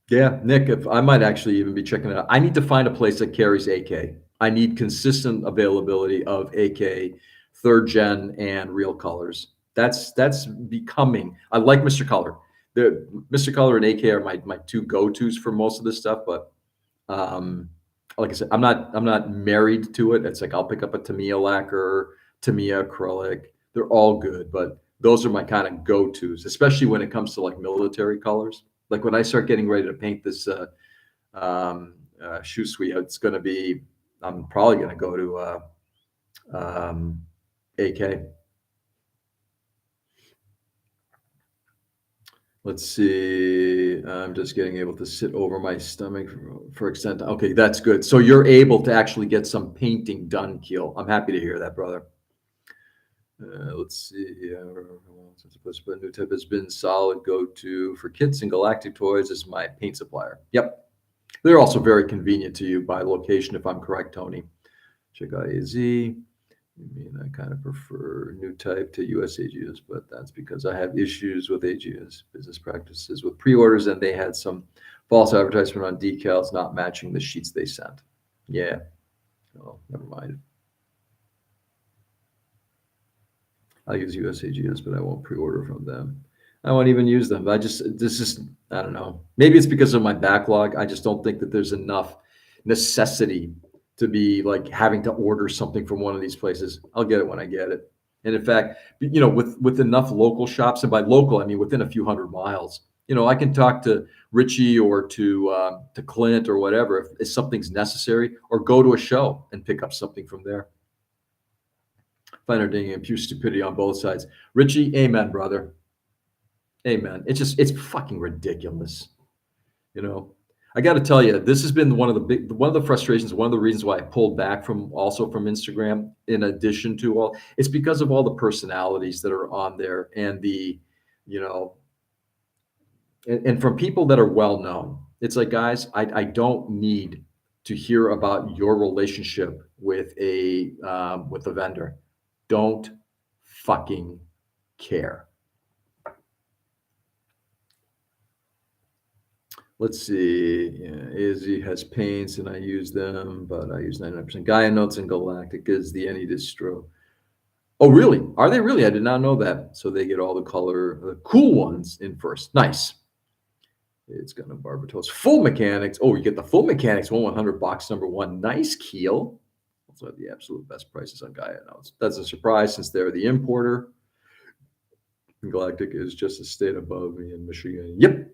Yeah, Nick, if I might actually even be checking it out. I need to find a place that carries AK. I need consistent availability of AK, third gen, and real colors. That's becoming. I like Mr. Color. The Mr. Color and AK are my two go-tos for most of this stuff. But like I said, I'm not married to it. It's like I'll pick up a Tamiya lacquer, Tamiya acrylic. They're all good, but those are my kind of go-tos, especially when it comes to like military colors. Like when I start getting ready to paint this shoe suite, it's going to be. I'm probably going to go to AK. Let's see. I'm just getting able to sit over my stomach for extent. Okay, that's good. So you're able to actually get some painting done, Keel. I'm happy to hear that, brother. Let's see. But New Type has been solid go-to for kits and galactic toys as my paint supplier. Yep. They're also very convenient to you by location, if I'm correct, Tony. Check out AZ. I mean, I kind of prefer New Type to US AGS, but that's because I have issues with AGS business practices with pre-orders, and they had some false advertisement on decals not matching the sheets they sent. Yeah. Oh, never mind. I'll use USAGS, but I won't pre-order from them. I won't even use them. I don't know. Maybe it's because of my backlog. I just don't think that there's enough necessity to be like having to order something from one of these places. I'll get it when I get it. And in fact, with enough local shops, and by local, I mean within a few hundred miles, I can talk to Richie or to Clint or whatever if something's necessary, or go to a show and pick up something from there. Find ding and pure stupidity on both sides. Richie, amen, brother. Amen. It's fucking ridiculous. I got to tell you, this has been one of the frustrations, one of the reasons why I pulled back from Instagram. In addition to it's because of all the personalities that are on there and and from people that are well known. It's like, guys, I don't need to hear about your relationship with a vendor. Don't fucking care. Let's see. Yeah, AZ has paints and I use them, but I use 99% Gaia Notes and Galactic is the any distro. Oh, really? Are they really? I did not know that. So they get all the cool ones in first. Nice. It's gonna Barbatos. Full mechanics. Oh, you get the full mechanics, 100 box number one. Nice keel. Also have the absolute best prices on Gaia now. That's a surprise since they're the importer. Galactic is just a state above me in Michigan. Yep.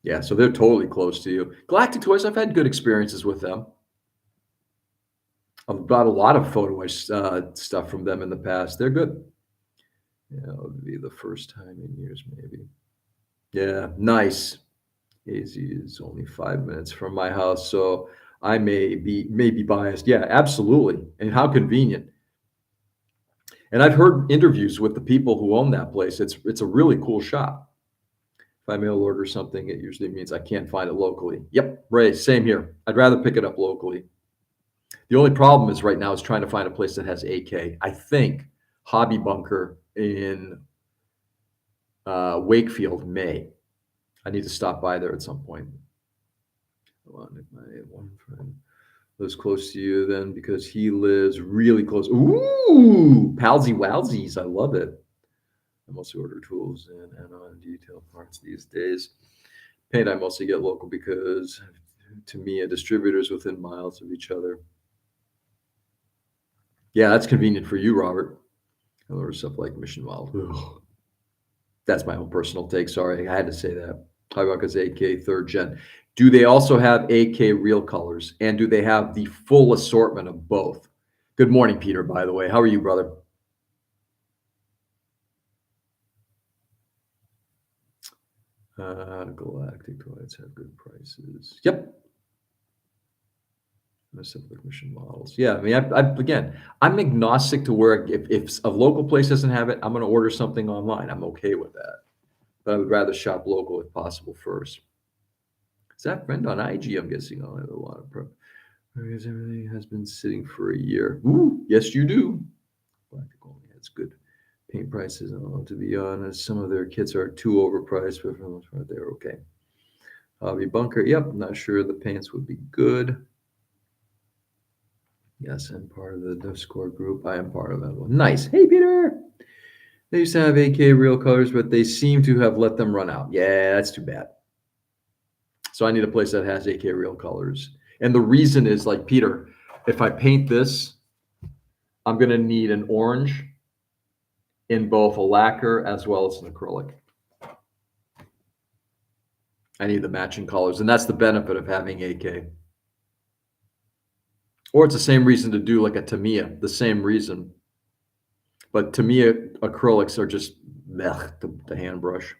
Yeah, so they're totally close to you. Galactic Toys, I've had good experiences with them. I've bought a lot of photo stuff from them in the past. They're good. Yeah, it would be the first time in years, maybe. Yeah, nice. AZ is only 5 minutes from my house, so I may be biased. Yeah, absolutely. And how convenient. And I've heard interviews with the people who own that place. It's a really cool shop. If I mail order something, it usually means I can't find it locally. Yep, Ray, same here. I'd rather pick it up locally. The only problem is right now is trying to find a place that has AK. I think Hobby Bunker in Wakefield may. I need to stop by there at some point. Hold on, if my one friend lives close to you, then because he lives really close. Ooh, palsy wowsies. I love it. I mostly order tools and on detail parts these days. Paint I mostly get local because to me, a distributor's within miles of each other. Yeah, that's convenient for you, Robert. I order stuff like Mission Wild. Ugh. That's my own personal take. Sorry, I had to say that. Hybrock's AK third gen. Do they also have AK real colors? And do they have the full assortment of both? Good morning, Peter, by the way. How are you, brother? Galactic toys have good prices. Yep. Simple mission models. Yeah, I mean, again, I'm agnostic to where if a local place doesn't have it, I'm going to order something online. I'm okay with that, but I would rather shop local if possible first. Is that friend on IG? I'm guessing I'll have a lot of prep because everything has been sitting for a year. Ooh, yes, you do. Galactic only has good paint prices. To be honest, some of their kits are too overpriced, but for the most part, they're okay. Hobby Bunker. Yep, I'm not sure the paints would be good. Yes, I'm part of the Discord group. I am part of that one. Nice. Hey, Peter. They used to have AK real colors, but they seem to have let them run out. Yeah, that's too bad. So I need a place that has AK real colors. And the reason is like, Peter, if I paint this, I'm going to need an orange in both a lacquer as well as an acrylic. I need the matching colors, and that's the benefit of having AK. Or it's the same reason to do like a Tamiya, the same reason. But Tamiya acrylics are just the hand brush.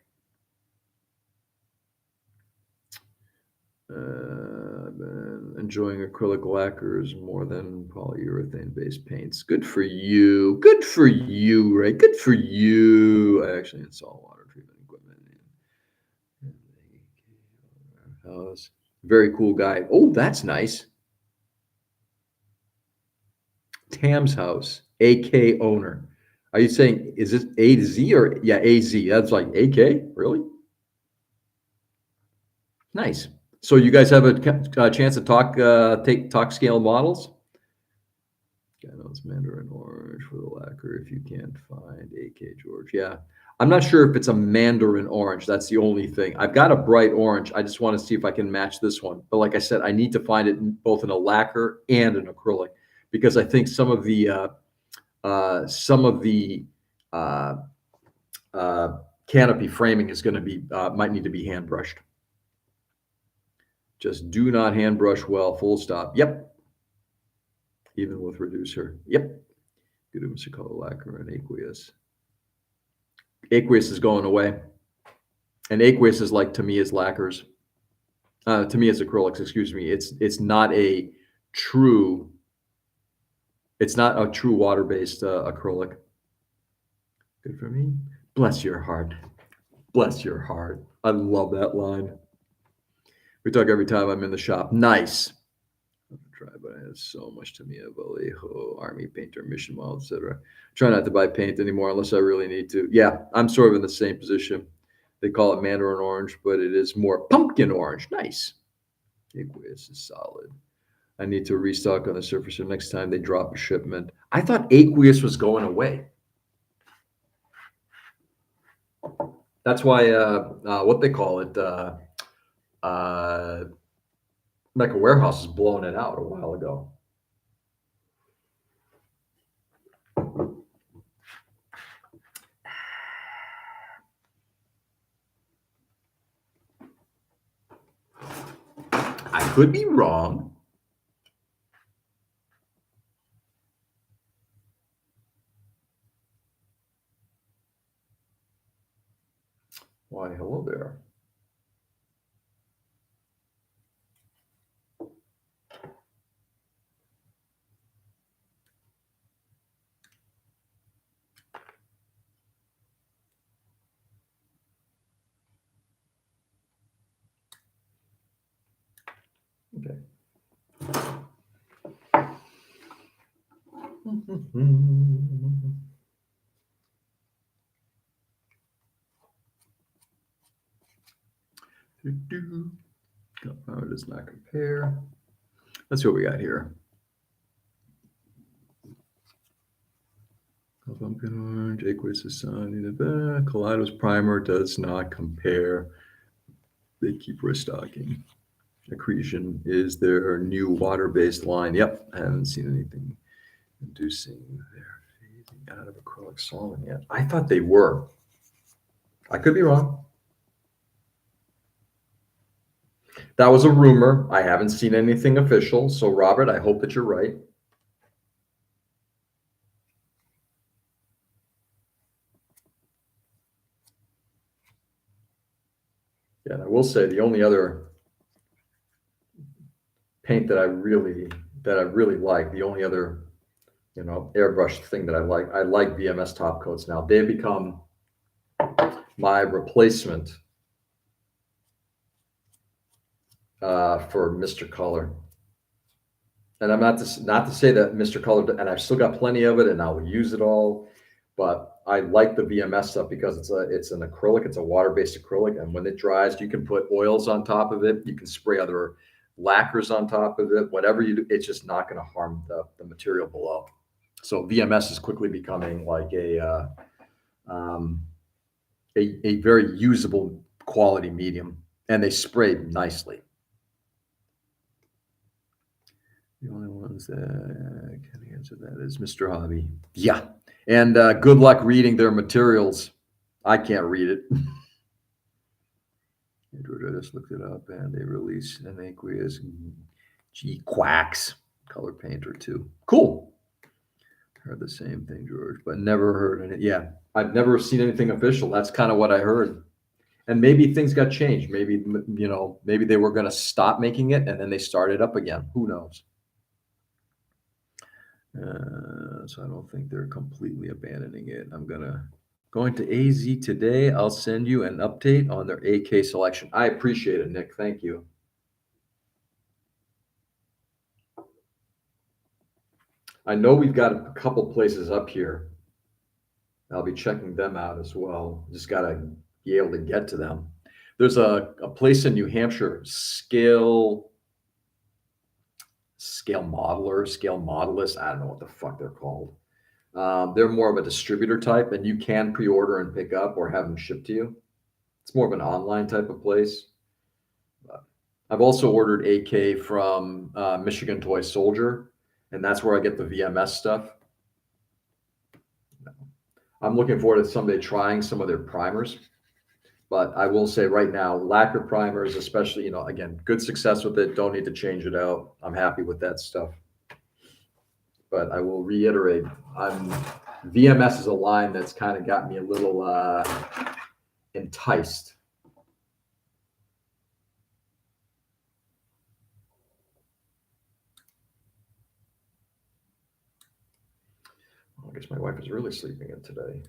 I've been enjoying acrylic lacquers more than polyurethane-based paints. Good for you. Good for you, Ray. Good for you. I actually install water treatment equipment in the house. Very cool guy. Oh, that's nice. Tam's house, AK owner. Are you saying, is this A to Z or, yeah, AZ? That's like AK? Really? Nice. So you guys have a chance to talk scale models? I know it's Mandarin orange for the lacquer if you can't find AK George. Yeah. I'm not sure if it's a Mandarin orange. That's the only thing. I've got a bright orange. I just want to see if I can match this one. But like I said, I need to find it both in a lacquer and an acrylic because I think some of the canopy framing is going to be might need to be hand brushed. Just do not hand brush well. Full stop. Yep. Even with reducer. Yep. Good Mr. Color lacquer and aqueous. Aqueous is going away. And aqueous is like Tamiya's lacquers. Tamiya's acrylics, excuse me. It's not a true water-based acrylic. Good for me. Bless your heart. Bless your heart. I love that line. We talk every time I'm in the shop. Nice. Try, but I have so much Tamiya, Vallejo, Army painter, mission model, etc. Try not to buy paint anymore unless I really need to. Yeah, I'm sort of in the same position. They call it Mandarin orange, but it is more pumpkin orange. Nice. Aqueous is solid. I need to restock on the surfacer next time they drop a shipment. I thought aqueous was going away. That's why, what they call it, uh, like a warehouse is blowing it out a while ago. I could be wrong. Why, hello there. Okay. Power does not compare. Let's see what we got here. Pumpkin orange, aqueous is sun. Kaleidos primer does not compare. They keep restocking. Accretion is their new water-based line. Yep, I haven't seen anything inducing their phasing out of acrylic solvent yet. I thought they were. I could be wrong. That was a rumor. I haven't seen anything official. So, Robert, I hope that you're right. Yeah, and I will say the only other paint that I really like, the only other airbrush thing that I like VMS top coats now. They've become my replacement for Mr. Color. And I'm not to say that Mr. Color, and I've still got plenty of it, and I'll use it all. But I like the VMS stuff because it's an acrylic, it's a water-based acrylic, and when it dries, you can put oils on top of it. You can spray other lacquers on top of it. Whatever you do, it's just not going to harm the material below. So VMS is quickly becoming like a very usable quality medium, and they spray nicely. The only ones that can answer that is Mr. Hobby. Yeah, and good luck reading their materials. I can't read it. George, I just looked it up, and they release an aqueous quacks color painter too. Cool. Heard the same thing, George, but never heard any. Yeah, I've never seen anything official. That's kind of what I heard. And maybe things got changed. Maybe maybe they were going to stop making it, and then they started up again. Who knows? So I don't think they're completely abandoning it. I'm going to AZ today. I'll send you an update on their AK selection. I appreciate it, Nick. Thank you. I know we've got a couple places up here. I'll be checking them out as well. Just got to be able to get to them. There's a place in New Hampshire, Scale Modelist. I don't know what the fuck they're called. They're more of a distributor type, and you can pre-order and pick up or have them shipped to you. It's more of an online type of place. I've also ordered AK from Michigan Toy Soldier, and that's where I get the VMS stuff. I'm looking forward to someday trying some of their primers. But I will say right now, lacquer primers, especially, again, good success with it. Don't need to change it out. I'm happy with that stuff. But I will reiterate, VMS is a line that's kind of got me a little enticed. I guess my wife is really sleeping in today.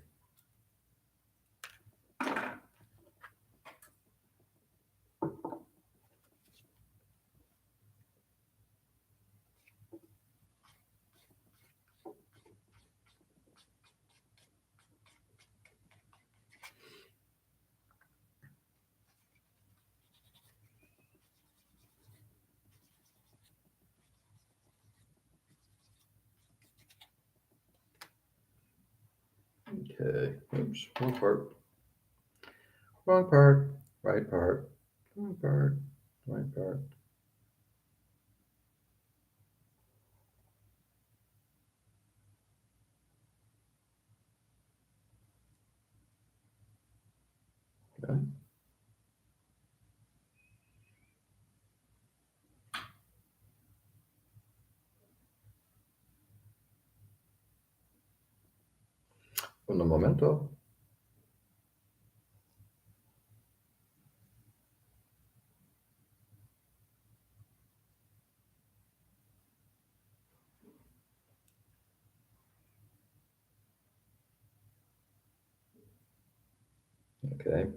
Okay. Oops. Wrong part. Wrong part. Right part. Wrong part. Right part. Okay. Un momento. Okay.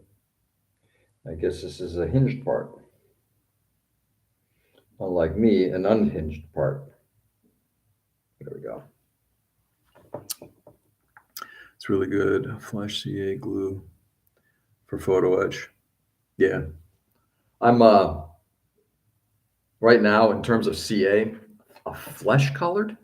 I guess this is a hinged part. Unlike me, an unhinged part. There we go. It's really good. Flash CA glue for photo etch. Yeah. I'm right now in terms of CA, a flesh colored.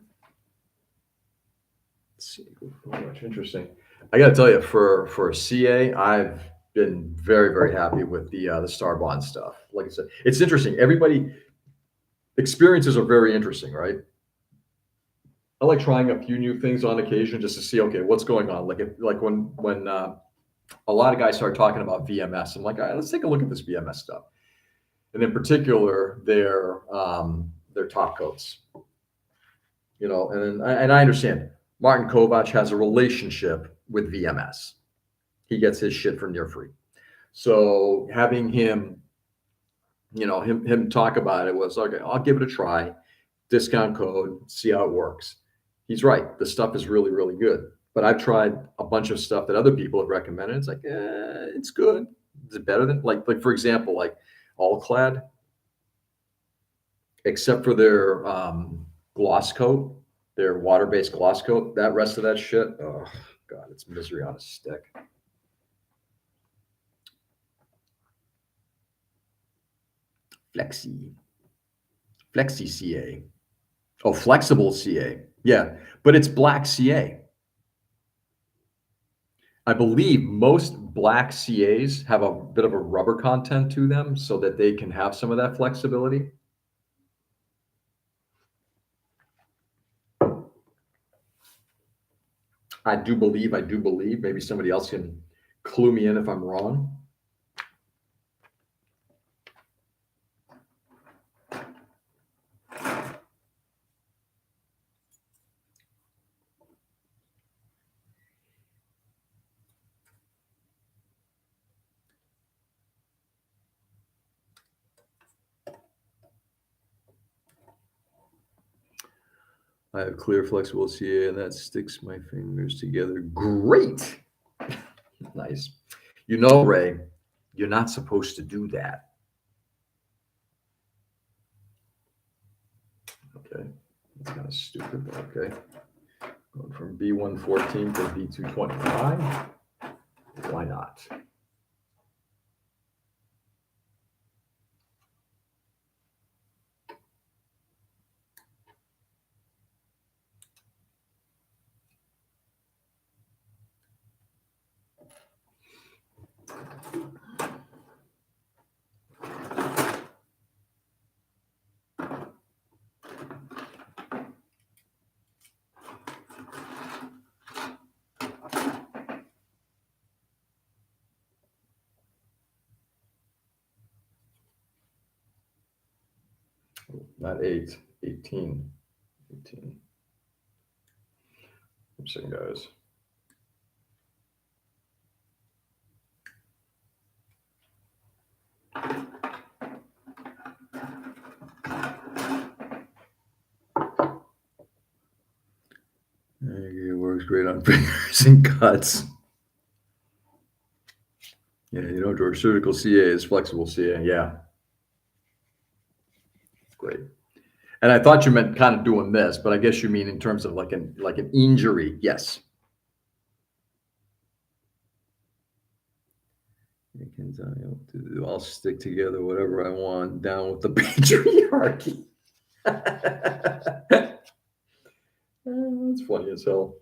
CA glue for photo etch. Interesting. I got to tell you, for a CA, I've been very very happy with the Star Bond stuff. Like I said, it's interesting. Everybody experiences are very interesting, right? I like trying a few new things on occasion just to see, okay, what's going on. Like when a lot of guys start talking about VMS, I'm like, all right, let's take a look at this VMS stuff, and in particular their top coats. And I understand Martin Kovac has a relationship with VMS. He gets his shit for near free. So having him, him talk about it was okay. I'll give it a try. Discount code, see how it works. He's right. The stuff is really, really good. But I've tried a bunch of stuff that other people have recommended. It's like, it's good. Is it better than like for example, like All Clad, except for their gloss coat, their water-based gloss coat. That rest of that shit, oh god, it's misery on a stick. Flexi, Flexi CA. Oh, flexible CA. Yeah, but it's black CA. I believe most black CAs have a bit of a rubber content to them so that they can have some of that flexibility. I do believe, maybe somebody else can clue me in if I'm wrong. I have clear, flexible CA, and that sticks my fingers together. Great. Nice. Ray, you're not supposed to do that. Okay. That's kind of stupid, but okay. Going from B114 to B225. Why not? Not 8, 18. 18. I'm saying, guys. It works great on fingers and cuts. Yeah, George, surgical CA is flexible CA. Yeah, great. And I thought you meant kind of doing this, but I guess you mean in terms of like an injury. Yes. I'll stick together whatever I want. Down with the patriarchy. That's funny as hell.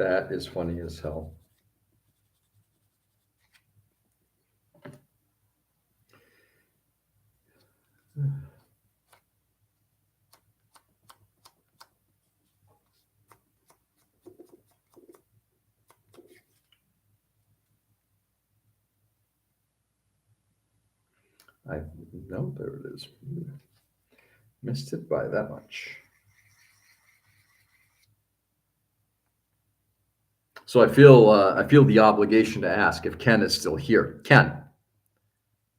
That is funny as hell. I no, there it is. Missed it by that much. So I feel the obligation to ask if Ken is still here. Ken,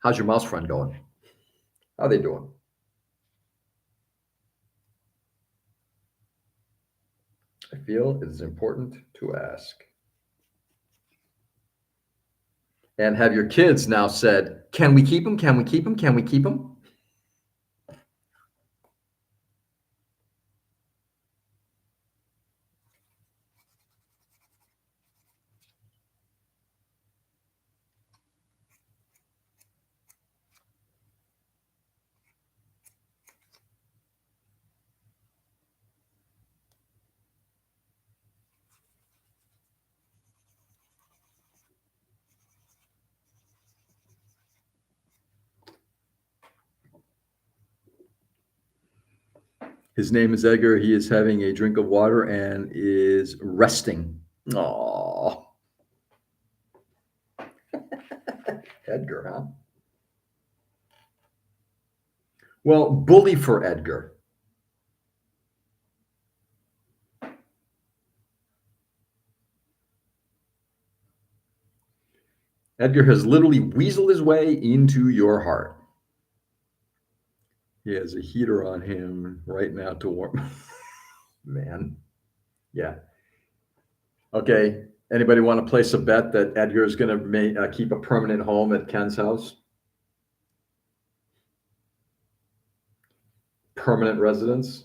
how's your mouse friend going? How are they doing? I feel it is important to ask. And have your kids now said, "Can we keep him? Can we keep him? Can we keep him?" His name is Edgar. He is having a drink of water and is resting. Aww. Edgar, huh? Well, bully for Edgar. Edgar has literally weaseled his way into your heart. He has a heater on him right now to warm. Man, yeah. Okay. Anybody want to place a bet that Edgar is going to keep a permanent home at Ken's house? Permanent residence?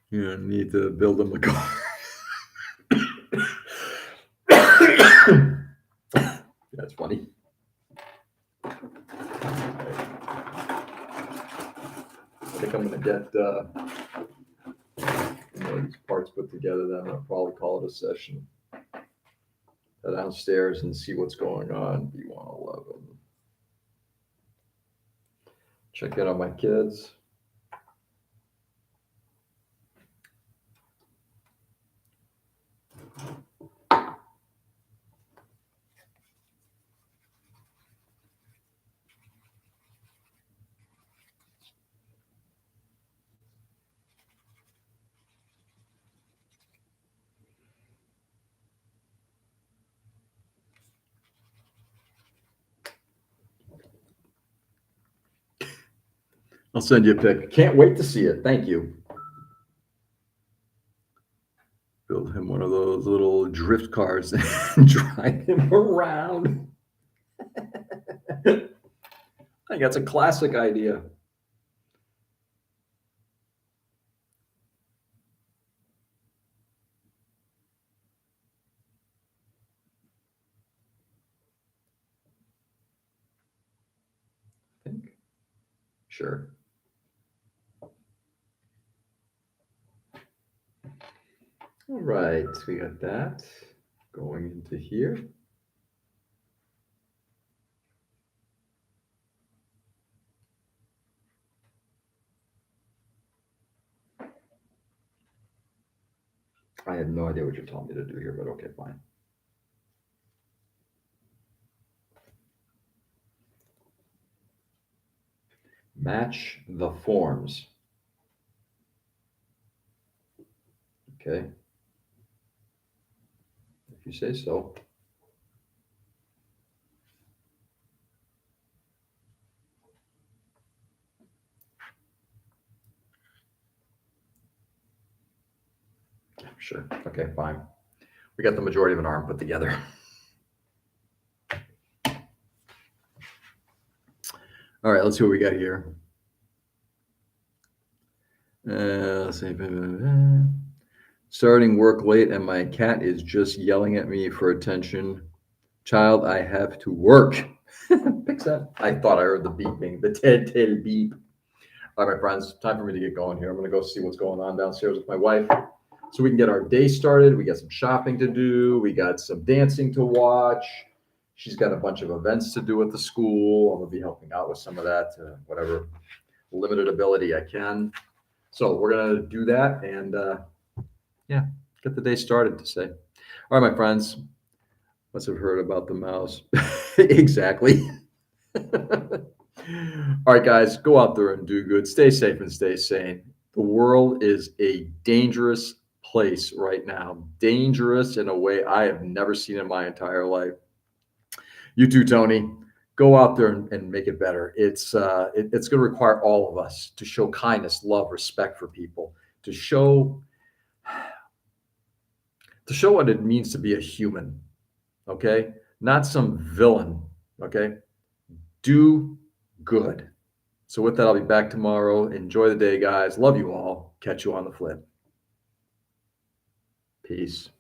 You need to build him a car. That's funny. I think I'm going to get these parts put together. Then I'm going to probably call it a session. Head downstairs and see what's going on. B111. Check in on my kids. I'll send you a pic. Can't wait to see it. Thank you. Build him one of those little drift cars and drive him around. I think that's a classic idea. I think. Sure. All right, we got that going into here. I have no idea what you're telling me to do here, but okay, fine. Match the forms. Okay. If you say so. Sure. Okay, fine. We got the majority of an arm put together. All right, let's see what we got here. Let's see. Starting work late and my cat is just yelling at me for attention. Child, I have to work. Fix that. I thought I heard the beeping, the tell beep. All right, my friends, time for me to get going here. I'm going to go see what's going on downstairs with my wife so we can get our day started. We got some shopping to do. We got some dancing to watch. She's got a bunch of events to do at the school. I'm going to be helping out with some of that, whatever limited ability I can. So we're going to do that and, yeah, get the day started to say. All right, my friends, must have heard about the mouse. Exactly. All right, guys, go out there and do good. Stay safe and stay sane. The world is a dangerous place right now, dangerous in a way I have never seen in my entire life. You too, Tony. Go out there and make it better. It's going to require all of us to show kindness, love, respect for people, to show what it means to be a human. Okay, not some villain. Okay, do good. So with that, I'll be back tomorrow. Enjoy the day, guys. Love you all. Catch you on the flip. Peace.